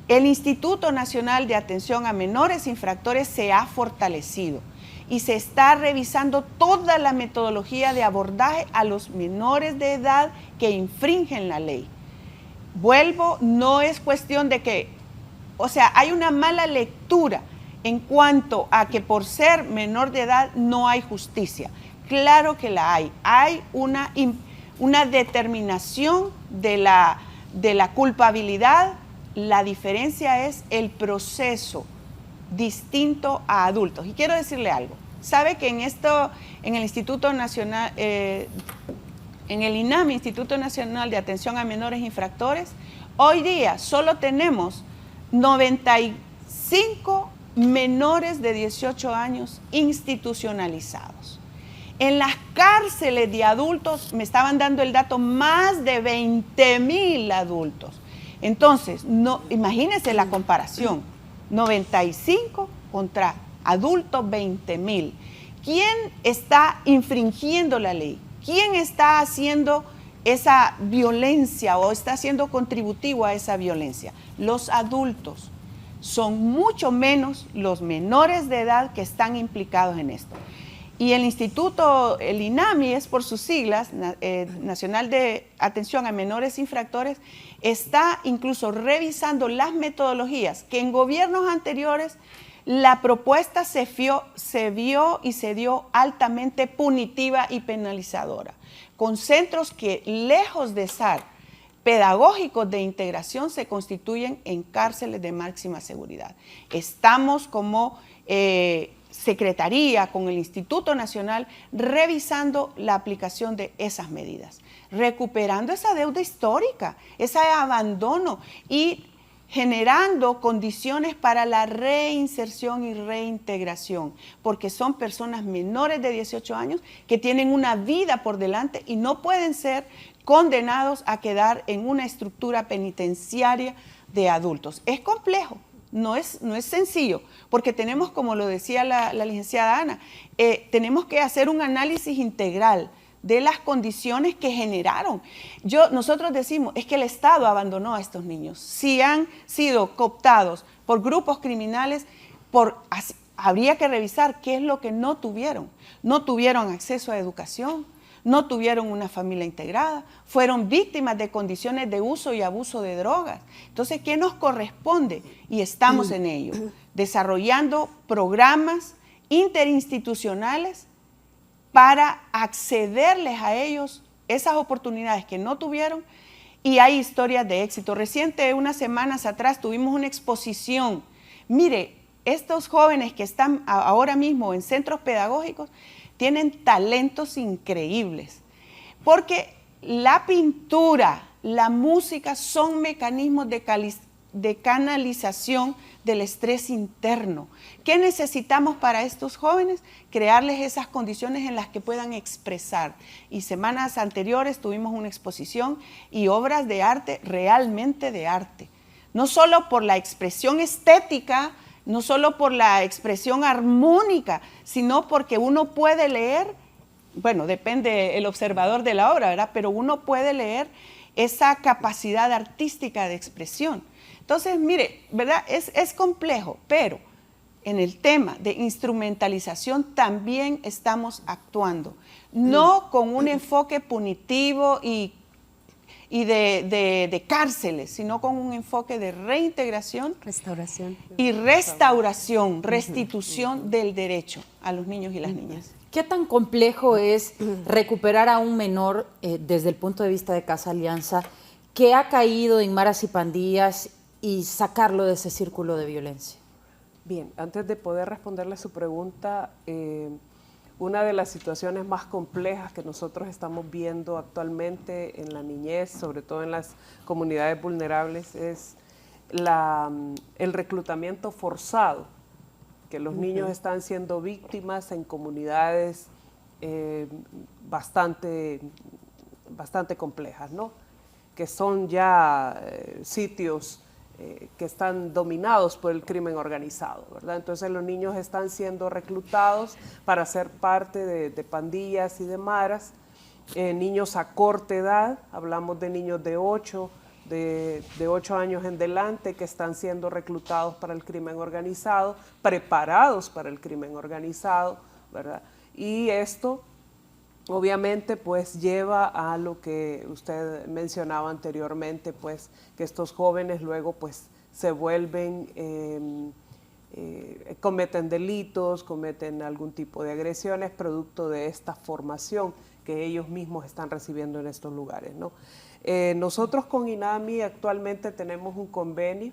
el Instituto Nacional de Atención a Menores Infractores se ha fortalecido y se está revisando toda la metodología de abordaje a los menores de edad que infringen la ley. Vuelvo, no es cuestión de que, o sea, hay una mala lectura en cuanto a que por ser menor de edad no hay justicia. Claro que la hay. Hay una determinación de la culpabilidad. La diferencia es el proceso distinto a adultos. Y quiero decirle algo. ¿Sabe que en el Instituto Nacional, en el INAMI, Instituto Nacional de Atención a Menores Infractores, hoy día solo tenemos 95 menores de 18 años institucionalizados? En las cárceles de adultos, me estaban dando el dato, más de 20,000 adultos. Entonces, imagínense la comparación, 95 contra adultos 20,000. ¿Quién está infringiendo la ley? ¿Quién está haciendo esa violencia o está siendo contributivo a esa violencia? Los adultos. Son mucho menos los menores de edad que están implicados en esto. Y el instituto, el INAMI, es por sus siglas, Nacional de Atención a Menores Infractores, está incluso revisando las metodologías que en gobiernos anteriores la propuesta se vio y se dio altamente punitiva y penalizadora, con centros que, lejos de ser pedagógicos de integración, se constituyen en cárceles de máxima seguridad. Estamos como Secretaría, con el Instituto Nacional, revisando la aplicación de esas medidas, recuperando esa deuda histórica, ese abandono y generando condiciones para la reinserción y reintegración, porque son personas menores de 18 años que tienen una vida por delante y no pueden ser condenados a quedar en una estructura penitenciaria de adultos. Es complejo, no es sencillo, porque tenemos, como lo decía la licenciada Ana, tenemos que hacer un análisis integral de las condiciones que generaron. Nosotros decimos, es que el Estado abandonó a estos niños. Si han sido cooptados por grupos criminales, habría que revisar qué es lo que no tuvieron. No tuvieron acceso a educación, no tuvieron una familia integrada, fueron víctimas de condiciones de uso y abuso de drogas. Entonces, ¿qué nos corresponde? Y estamos en ello, desarrollando programas interinstitucionales para accederles a ellos esas oportunidades que no tuvieron, y hay historias de éxito. Reciente, unas semanas atrás, tuvimos una exposición. Mire, estos jóvenes que están ahora mismo en centros pedagógicos tienen talentos increíbles, porque la pintura, la música son mecanismos de canalización del estrés interno. ¿Qué necesitamos para estos jóvenes? Crearles esas condiciones en las que puedan expresar. Y semanas anteriores tuvimos una exposición y obras de arte, realmente de arte. No solo por la expresión estética, no solo por la expresión armónica, sino porque uno puede leer, bueno, depende el observador de la obra, ¿verdad? Pero uno puede leer esa capacidad artística de expresión. Entonces, mire, ¿verdad? Es complejo, pero en el tema de instrumentalización también estamos actuando, no con un enfoque punitivo y de cárceles, sino con un enfoque de reintegración, Restauración. Y restauración, restitución del derecho a los niños y las niñas. ¿Qué tan complejo es recuperar a un menor desde el punto de vista de Casa Alianza que ha caído en maras y pandillas y sacarlo de ese círculo de violencia? Bien, antes de poder responderle su pregunta, una de las situaciones más complejas que nosotros estamos viendo actualmente en la niñez, sobre todo en las comunidades vulnerables, es el reclutamiento forzado, que los niños están siendo víctimas en comunidades bastante complejas, ¿no? que son ya sitios que están dominados por el crimen organizado, ¿verdad? Entonces los niños están siendo reclutados para ser parte de pandillas y de maras, niños a corta edad, hablamos de niños de 8 años en delante que están siendo reclutados para el crimen organizado, preparados para el crimen organizado, ¿verdad? Y esto obviamente pues lleva a lo que usted mencionaba anteriormente, pues que estos jóvenes luego pues se vuelven, cometen delitos, cometen algún tipo de agresiones producto de esta formación que ellos mismos están recibiendo en estos lugares, ¿no? Nosotros con INAMI actualmente tenemos un convenio,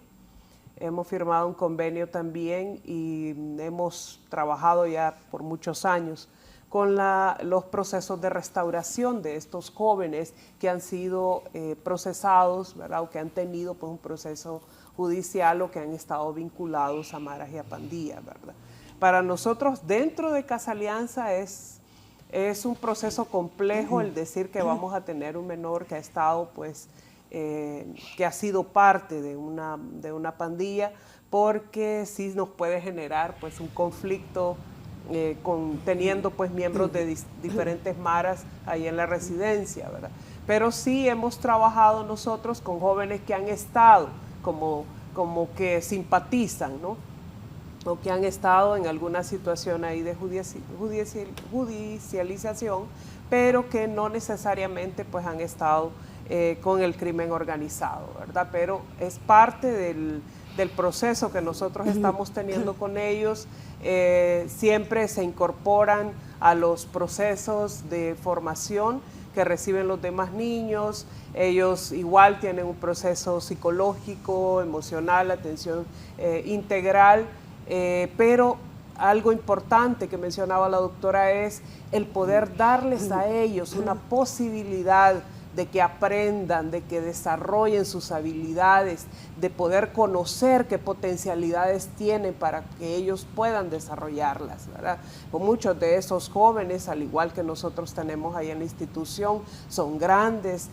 hemos firmado un convenio también y hemos trabajado ya por muchos años con los procesos de restauración de estos jóvenes que han sido procesados, ¿verdad? O que han tenido pues, un proceso judicial o que han estado vinculados a maras y a pandillas, ¿verdad? Para nosotros dentro de Casa Alianza es un proceso complejo el decir que vamos a tener un menor que ha estado pues que ha sido parte de una pandilla, porque sí nos puede generar pues un conflicto teniendo pues miembros de diferentes maras ahí en la residencia, ¿verdad? Pero sí hemos trabajado nosotros con jóvenes que han estado como que simpatizan, ¿no? O que han estado en alguna situación ahí de judicialización, pero que no necesariamente pues han estado con el crimen organizado, ¿verdad? Pero es parte del proceso que nosotros estamos teniendo con ellos. Siempre se incorporan a los procesos de formación que reciben los demás niños. Ellos igual tienen un proceso psicológico, emocional, atención integral, pero algo importante que mencionaba la doctora es el poder darles a ellos una posibilidad de que aprendan, de que desarrollen sus habilidades, de poder conocer qué potencialidades tienen para que ellos puedan desarrollarlas, ¿verdad? Pues muchos de esos jóvenes, al igual que nosotros tenemos ahí en la institución, son grandes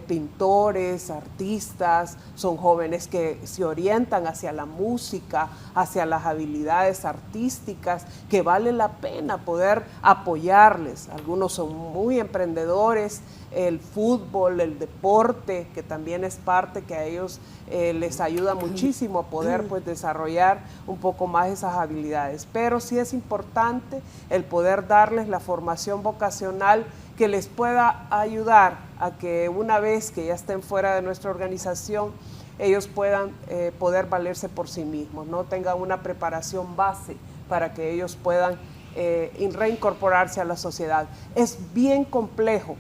pintores, artistas, son jóvenes que se orientan hacia la música, hacia las habilidades artísticas, que vale la pena poder apoyarles. Algunos son muy emprendedores, el fútbol, el deporte, que también es parte que a ellos les ayuda muchísimo a poder pues desarrollar un poco más esas habilidades. Pero sí es importante el poder darles la formación vocacional que les pueda ayudar a que una vez que ya estén fuera de nuestra organización, ellos puedan poder valerse por sí mismos, ¿no? Tengan una preparación base para que ellos puedan reincorporarse a la sociedad. Es bien complejo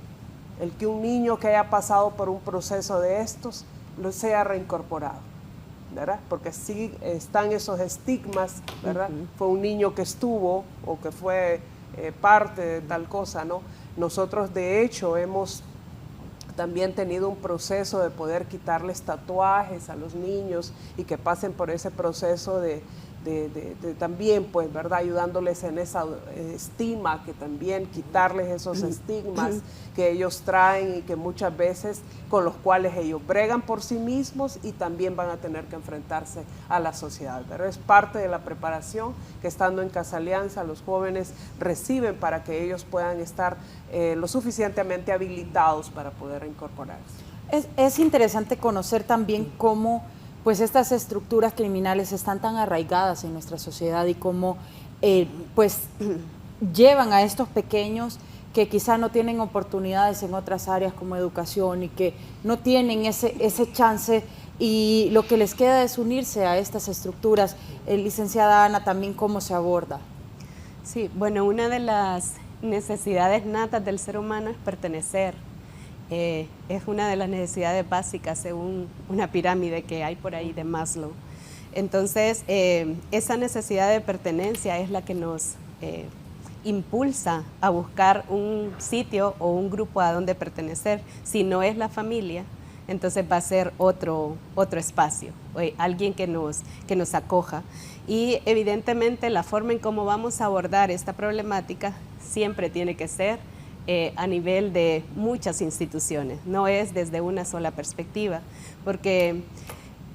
el que un niño que haya pasado por un proceso de estos lo sea reincorporado, ¿verdad? Porque sí están esos estigmas, ¿verdad? Fue un niño que estuvo o que fue parte de tal cosa, ¿no? Nosotros de hecho hemos también tenido un proceso de poder quitarles tatuajes a los niños y que pasen por ese proceso de también, pues, ¿verdad? Ayudándoles en esa estima, que también quitarles esos estigmas que ellos traen y que muchas veces con los cuales ellos bregan por sí mismos y también van a tener que enfrentarse a la sociedad. Pero es parte de la preparación que estando en Casa Alianza los jóvenes reciben para que ellos puedan estar lo suficientemente habilitados para poder incorporarse. Es interesante conocer también cómo pues estas estructuras criminales están tan arraigadas en nuestra sociedad y cómo pues llevan a estos pequeños que quizá no tienen oportunidades en otras áreas como educación y que no tienen ese chance y lo que les queda es unirse a estas estructuras. Licenciada Ana, también cómo se aborda. Sí, bueno, una de las necesidades natas del ser humano es pertenecer. Es una de las necesidades básicas según una pirámide que hay por ahí de Maslow. Entonces, esa necesidad de pertenencia es la que nos impulsa a buscar un sitio o un grupo a donde pertenecer. Si no es la familia, entonces va a ser otro espacio, alguien que nos acoja. Y evidentemente la forma en cómo vamos a abordar esta problemática siempre tiene que ser a nivel de muchas instituciones, no es desde una sola perspectiva, porque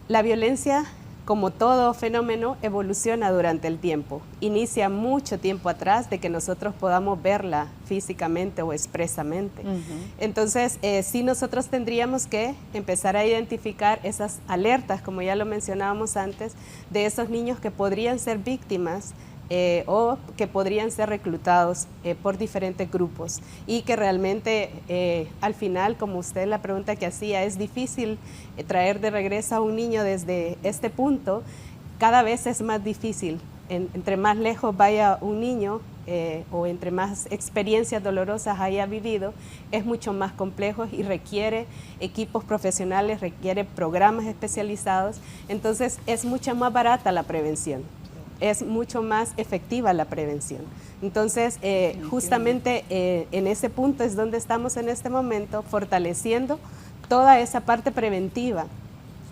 la violencia, como todo fenómeno, evoluciona durante el tiempo. Inicia mucho tiempo atrás de que nosotros podamos verla físicamente o expresamente. Entonces, sí nosotros tendríamos que empezar a identificar esas alertas, como ya lo mencionábamos antes, de esos niños que podrían ser víctimas o que podrían ser reclutados por diferentes grupos y que realmente al final, como usted la pregunta que hacía, es difícil traer de regreso a un niño desde este punto. Cada vez es más difícil, entre más lejos vaya un niño o entre más experiencias dolorosas haya vivido, es mucho más complejo y requiere equipos profesionales, requiere programas especializados. Entonces es mucho más barata la prevención, es mucho más efectiva la prevención. Entonces, justamente en ese punto es donde estamos en este momento, fortaleciendo toda esa parte preventiva,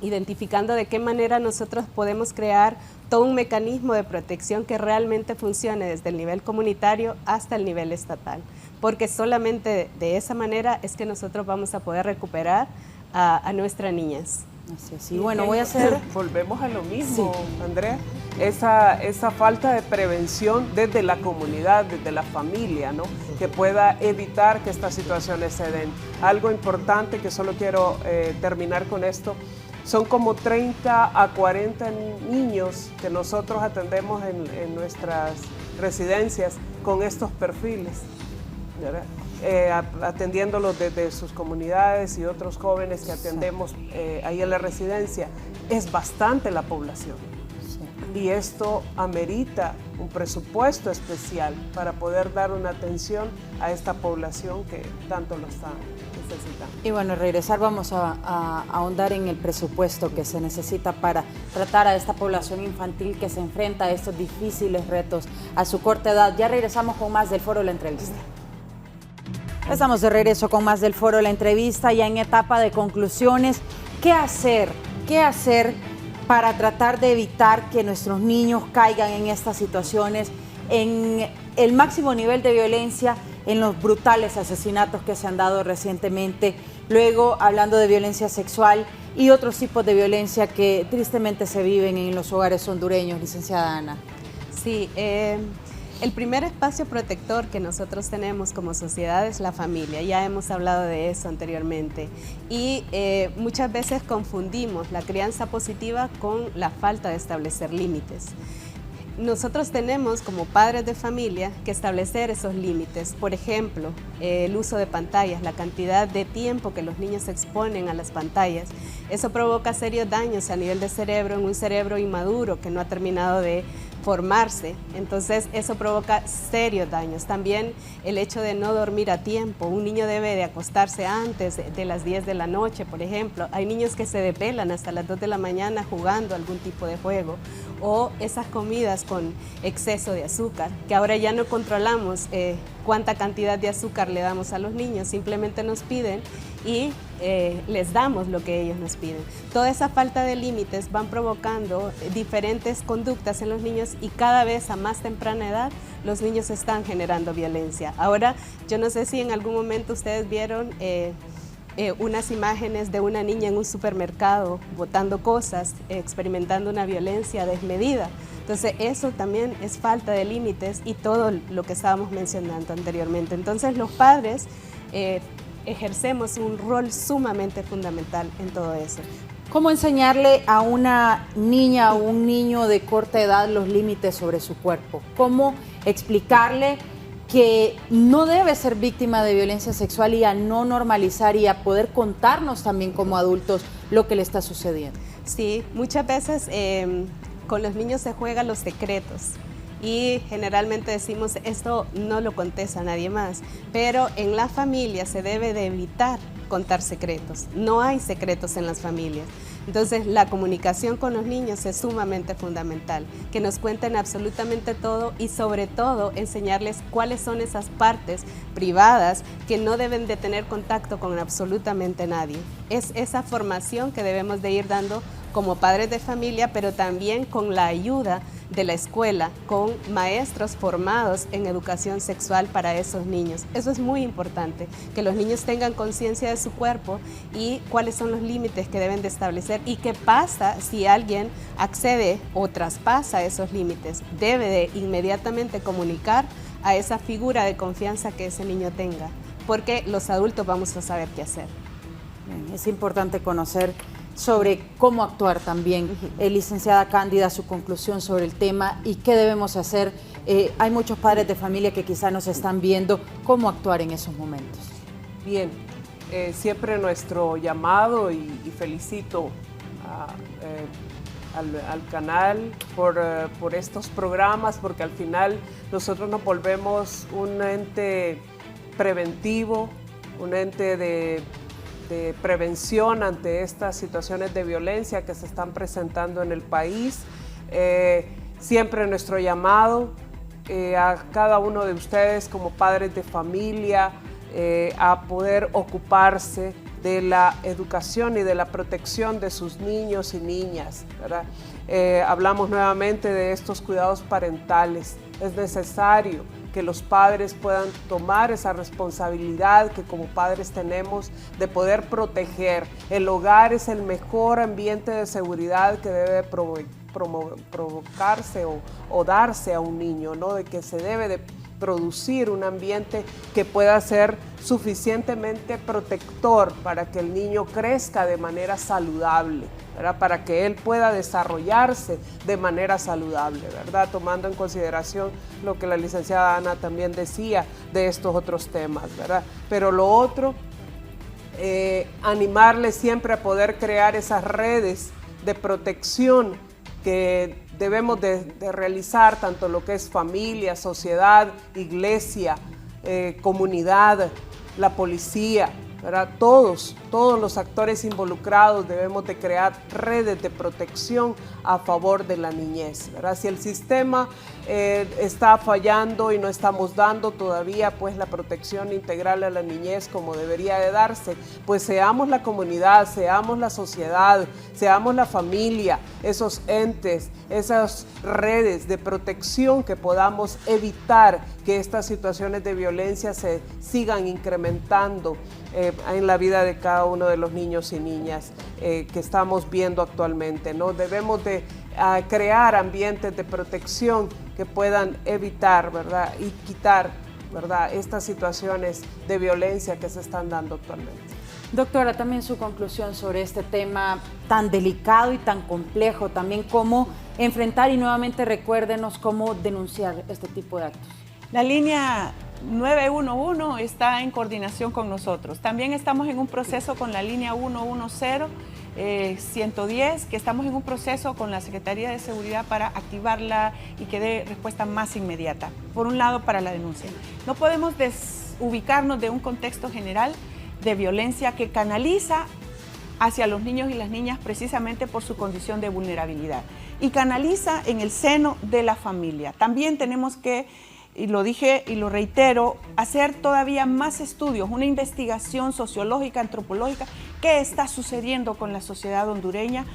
identificando de qué manera nosotros podemos crear todo un mecanismo de protección que realmente funcione desde el nivel comunitario hasta el nivel estatal, porque solamente de esa manera es que nosotros vamos a poder recuperar a nuestras niñas. Así es. Y bueno, voy a hacer... Volvemos a lo mismo, sí. Andrea, esa falta de prevención desde la comunidad, desde la familia, ¿no? Que pueda evitar que estas situaciones se den. Algo importante que solo quiero terminar con esto, son como 30 a 40 niños que nosotros atendemos en nuestras residencias con estos perfiles, ¿verdad? Atendiéndolos desde sus comunidades y otros jóvenes que atendemos ahí en la residencia. Es bastante la población. Sí. Y esto amerita un presupuesto especial para poder dar una atención a esta población que tanto lo está necesitando. Y bueno, regresar vamos a ahondar en el presupuesto que se necesita para tratar a esta población infantil que se enfrenta a estos difíciles retos a su corta edad. Ya regresamos con más del Foro La Entrevista. Estamos de regreso con más del Foro La Entrevista, ya en etapa de conclusiones. ¿Qué hacer? ¿Qué hacer para tratar de evitar que nuestros niños caigan en estas situaciones, en el máximo nivel de violencia, en los brutales asesinatos que se han dado recientemente? Luego, hablando de violencia sexual y otros tipos de violencia que tristemente se viven en los hogares hondureños, licenciada Ana. Sí, el primer espacio protector que nosotros tenemos como sociedad es la familia, ya hemos hablado de eso anteriormente, y muchas veces confundimos la crianza positiva con la falta de establecer límites. Nosotros tenemos como padres de familia que establecer esos límites, por ejemplo, el uso de pantallas, la cantidad de tiempo que los niños se exponen a las pantallas. Eso provoca serios daños a nivel de cerebro, en un cerebro inmaduro que no ha terminado de formarse, entonces eso provoca serios daños. También el hecho de no dormir a tiempo, un niño debe de acostarse antes de las 10 de la noche, por ejemplo. Hay niños que se desvelan hasta las 2 de la mañana jugando algún tipo de juego, o esas comidas con exceso de azúcar, que ahora ya no controlamos cuánta cantidad de azúcar le damos a los niños, simplemente nos piden y les damos lo que ellos nos piden. Toda esa falta de límites van provocando diferentes conductas en los niños y cada vez a más temprana edad los niños están generando violencia. Ahora, yo no sé si en algún momento ustedes vieron unas imágenes de una niña en un supermercado botando cosas, experimentando una violencia desmedida. Entonces eso también es falta de límites y todo lo que estábamos mencionando anteriormente. Entonces los padres ejercemos un rol sumamente fundamental en todo eso. ¿Cómo enseñarle a una niña o un niño de corta edad los límites sobre su cuerpo? ¿Cómo explicarle que no debe ser víctima de violencia sexual y a no normalizar y a poder contarnos también como adultos lo que le está sucediendo? Sí, muchas veces con los niños se juegan los secretos y generalmente decimos esto no lo contes a nadie más, pero en la familia se debe de evitar contar secretos. No hay secretos en las familias. Entonces, la comunicación con los niños es sumamente fundamental, que nos cuenten absolutamente todo y sobre todo enseñarles cuáles son esas partes privadas que no deben de tener contacto con absolutamente nadie. Es esa formación que debemos de ir dando como padres de familia, pero también con la ayuda de la escuela con maestros formados en educación sexual para esos niños. Eso es muy importante, que los niños tengan conciencia de su cuerpo y cuáles son los límites que deben de establecer y qué pasa si alguien accede o traspasa esos límites. Debe de inmediatamente comunicar a esa figura de confianza que ese niño tenga, porque los adultos vamos a saber qué hacer. Es importante conocer sobre cómo actuar también. Licenciada Cándida, su conclusión sobre el tema y qué debemos hacer. Hay muchos padres de familia que quizá nos están viendo, cómo actuar en esos momentos. Bien, siempre nuestro llamado y felicito al canal por estos programas, porque al final nosotros nos volvemos un ente preventivo, un ente de prevención ante estas situaciones de violencia que se están presentando en el país. Siempre nuestro llamado a cada uno de ustedes como padres de familia a poder ocuparse de la educación y de la protección de sus niños y niñas, ¿verdad? Hablamos nuevamente de estos cuidados parentales. Es necesario que los padres puedan tomar esa responsabilidad que como padres tenemos de poder proteger. El hogar es el mejor ambiente de seguridad que debe provocarse o darse a un niño, ¿no? De que se debe de producir un ambiente que pueda ser suficientemente protector para que el niño crezca de manera saludable, ¿verdad? Para que él pueda desarrollarse de manera saludable, ¿verdad? Tomando en consideración lo que la licenciada Ana también decía de estos otros temas, ¿verdad? Pero lo otro, animarles siempre a poder crear esas redes de protección que debemos de realizar, tanto lo que es familia, sociedad, iglesia, comunidad, la policía, ¿verdad? Todos los actores involucrados debemos de crear redes de protección a favor de la niñez, ¿verdad? Si el sistema está fallando y no estamos dando todavía pues la protección integral a la niñez como debería de darse, pues seamos la comunidad, seamos la sociedad, seamos la familia, esos entes, esas redes de protección que podamos evitar que estas situaciones de violencia se sigan incrementando en la vida de cada uno de los niños y niñas que estamos viendo actualmente, ¿no? Debemos de crear ambientes de protección que puedan evitar, ¿verdad? Y quitar, ¿verdad? Estas situaciones de violencia que se están dando actualmente. Doctora, también su conclusión sobre este tema tan delicado y tan complejo, también cómo enfrentar y nuevamente recuérdenos cómo denunciar este tipo de actos. La línea 911 está en coordinación con nosotros. También estamos en un proceso con la línea 110, 110, que estamos en un proceso con la Secretaría de Seguridad para activarla y que dé respuesta más inmediata. Por un lado, para la denuncia. No podemos desubicarnos de un contexto general de violencia que canaliza hacia los niños y las niñas precisamente por su condición de vulnerabilidad y canaliza en el seno de la familia. También tenemos que, y lo dije y lo reitero, hacer todavía más estudios, una investigación sociológica, antropológica, qué está sucediendo con la sociedad hondureña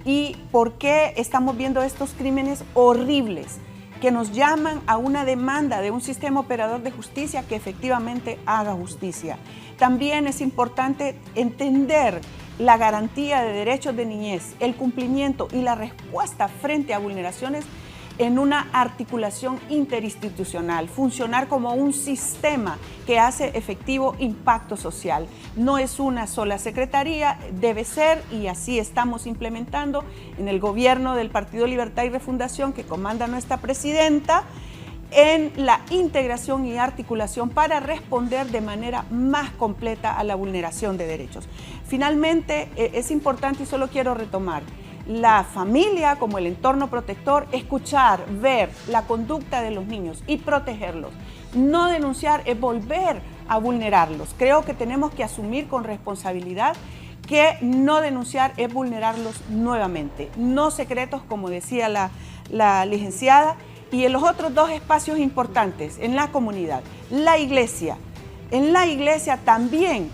y por qué estamos viendo estos crímenes horribles que nos llaman a una demanda de un sistema operador de justicia que efectivamente haga justicia. También es importante entender la garantía de derechos de niñez, el cumplimiento y la respuesta frente a vulneraciones en una articulación interinstitucional, funcionar como un sistema que hace efectivo impacto social. No es una sola secretaría, debe ser, y así estamos implementando en el gobierno del Partido Libertad y Refundación que comanda nuestra presidenta, en la integración y articulación para responder de manera más completa a la vulneración de derechos. Finalmente, es importante y solo quiero retomar, la familia como el entorno protector, escuchar, ver la conducta de los niños y protegerlos. No denunciar es volver a vulnerarlos. Creo que tenemos que asumir con responsabilidad que no denunciar es vulnerarlos nuevamente. No secretos, como decía la licenciada, y en los otros dos espacios importantes, en la comunidad, la iglesia. En la iglesia también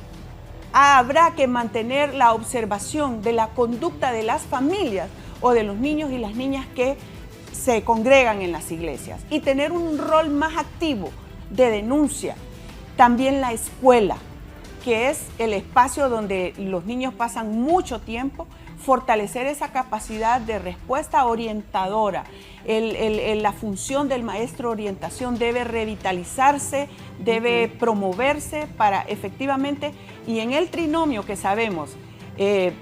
habrá que mantener la observación de la conducta de las familias o de los niños y las niñas que se congregan en las iglesias y tener un rol más activo de denuncia. También la escuela, que es el espacio donde los niños pasan mucho tiempo, fortalecer esa capacidad de respuesta orientadora. La función del maestro de orientación debe revitalizarse, debe promoverse para efectivamente, y en el trinomio que sabemos,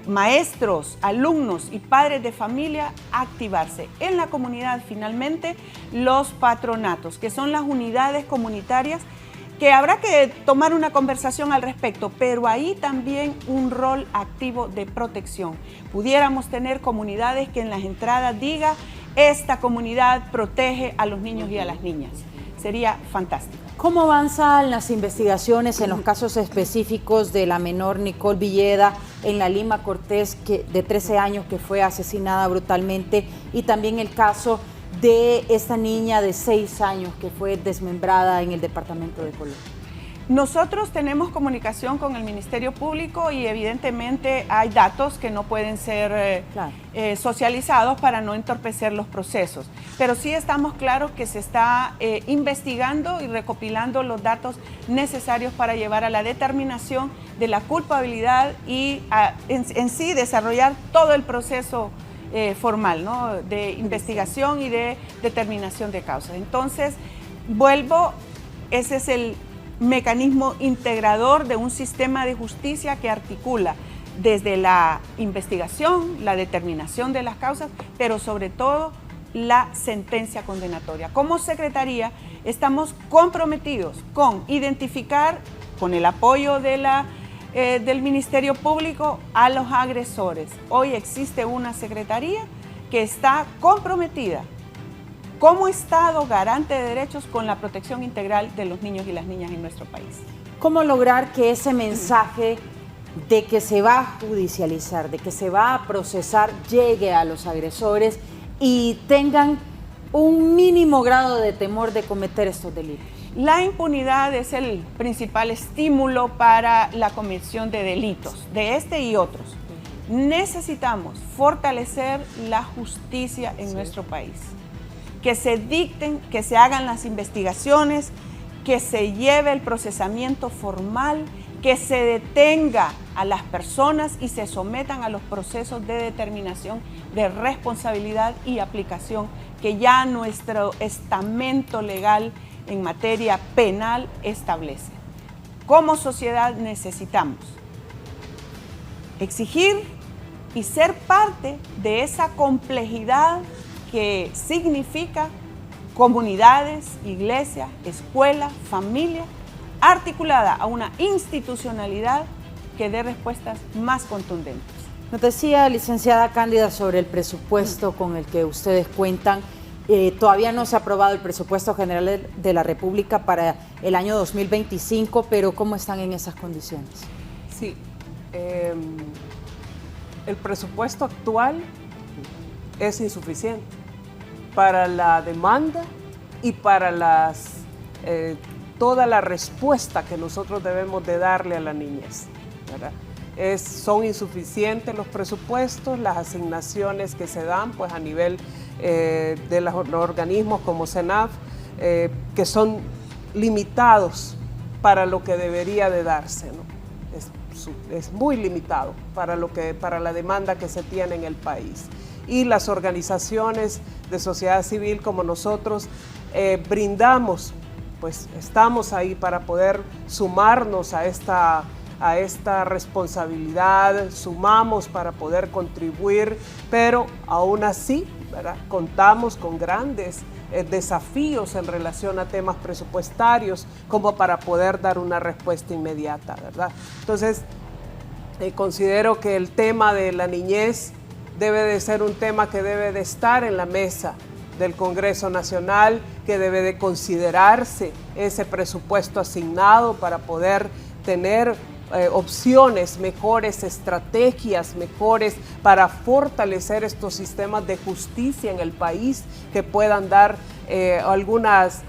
maestros, alumnos y padres de familia, activarse. En la comunidad, finalmente, los patronatos, que son las unidades comunitarias, que habrá que tomar una conversación al respecto, pero ahí también un rol activo de protección. Pudiéramos tener comunidades que en las entradas diga, esta comunidad protege a los niños y a las niñas. Sería fantástico. ¿Cómo avanzan las investigaciones en los casos específicos de la menor Nicole Villeda en la Lima Cortés, de 13 años, que fue asesinada brutalmente, y también el caso de esta niña de 6 años que fue desmembrada en el departamento de Colón? Nosotros tenemos comunicación con el Ministerio Público y evidentemente hay datos que no pueden ser socializados para no entorpecer los procesos. Pero sí estamos claros que se está investigando y recopilando los datos necesarios para llevar a la determinación de la culpabilidad y en sí desarrollar todo el proceso formal, ¿no?, de investigación y de determinación de causas. Entonces, ese es el mecanismo integrador de un sistema de justicia que articula desde la investigación, la determinación de las causas, pero sobre todo la sentencia condenatoria. Como Secretaría estamos comprometidos con identificar, con el apoyo de del Ministerio Público, a los agresores. Hoy existe una Secretaría que está comprometida como Estado garante de derechos con la protección integral de los niños y las niñas en nuestro país. ¿Cómo lograr que ese mensaje de que se va a judicializar, de que se va a procesar, llegue a los agresores y tengan un mínimo grado de temor de cometer estos delitos? La impunidad es el principal estímulo para la comisión de delitos, de este y otros. Necesitamos fortalecer la justicia en nuestro país. Que se dicten, que se hagan las investigaciones, que se lleve el procesamiento formal, que se detenga a las personas y se sometan a los procesos de determinación de responsabilidad y aplicación que ya nuestro estamento legal en materia penal establece. Como sociedad necesitamos exigir y ser parte de esa complejidad que significa comunidades, iglesias, escuela, familia, articulada a una institucionalidad que dé respuestas más contundentes. Nos decía, licenciada Cándida, sobre el presupuesto con el que ustedes cuentan. Todavía no se ha aprobado el presupuesto general de la República para el año 2025, pero ¿cómo están en esas condiciones? Sí, el presupuesto actual es insuficiente para la demanda y para toda la respuesta que nosotros debemos de darle a la niñez, ¿verdad? Son insuficientes los presupuestos, las asignaciones que se dan pues, a nivel de los organismos como CENAF, que son limitados para lo que debería de darse, ¿no? Es muy limitado para la demanda que se tiene en el país. Y las organizaciones de sociedad civil como nosotros brindamos, pues estamos ahí para poder sumarnos a esta responsabilidad, sumamos para poder contribuir, pero aún así, ¿verdad?, contamos con grandes desafíos en relación a temas presupuestarios como para poder dar una respuesta inmediata, ¿verdad? Entonces, considero que el tema de la niñez debe de ser un tema que debe de estar en la mesa del Congreso Nacional, que debe de considerarse ese presupuesto asignado para poder tener opciones, mejores estrategias, mejores para fortalecer estos sistemas de justicia en el país, que puedan dar algunas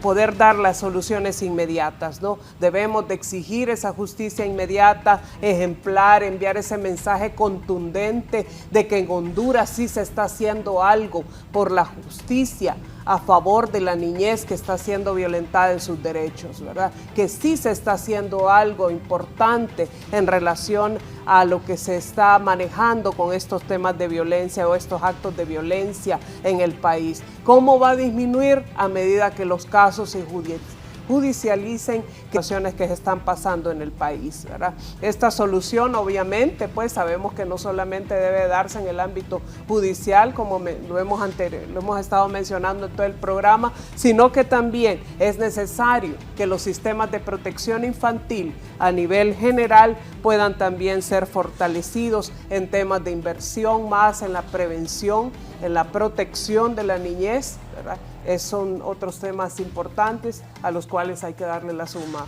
poder dar las soluciones inmediatas, ¿no? Debemos de exigir esa justicia inmediata, ejemplar, enviar ese mensaje contundente de que en Honduras sí se está haciendo algo por la justicia a favor de la niñez que está siendo violentada en sus derechos, ¿verdad? Que sí se está haciendo algo importante en relación a lo que se está manejando con estos temas de violencia o estos actos de violencia en el país. ¿Cómo va a disminuir? A medida que los casos se judicialicen situaciones que se están pasando en el país, ¿verdad? Esta solución, obviamente, pues sabemos que no solamente debe darse en el ámbito judicial, como lo hemos estado mencionando en todo el programa, sino que también es necesario que los sistemas de protección infantil a nivel general puedan también ser fortalecidos en temas de inversión, más en la prevención, en la protección de la niñez, ¿verdad? Son otros temas importantes a los cuales hay que darle la suma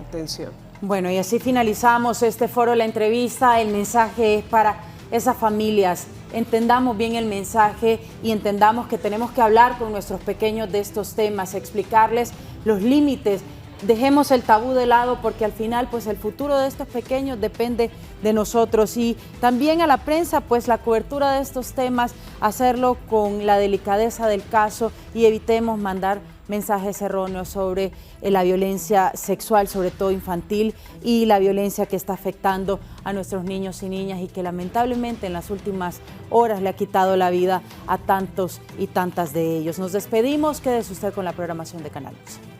atención. Bueno, y así finalizamos este foro de la entrevista. El mensaje es para esas familias. Entendamos bien el mensaje y entendamos que tenemos que hablar con nuestros pequeños de estos temas, explicarles los límites. Dejemos el tabú de lado porque al final pues el futuro de estos pequeños depende de nosotros, y también a la prensa pues la cobertura de estos temas, hacerlo con la delicadeza del caso y evitemos mandar mensajes erróneos sobre la violencia sexual, sobre todo infantil, y la violencia que está afectando a nuestros niños y niñas y que lamentablemente en las últimas horas le ha quitado la vida a tantos y tantas de ellos. Nos despedimos, quédese usted con la programación de Canal 11.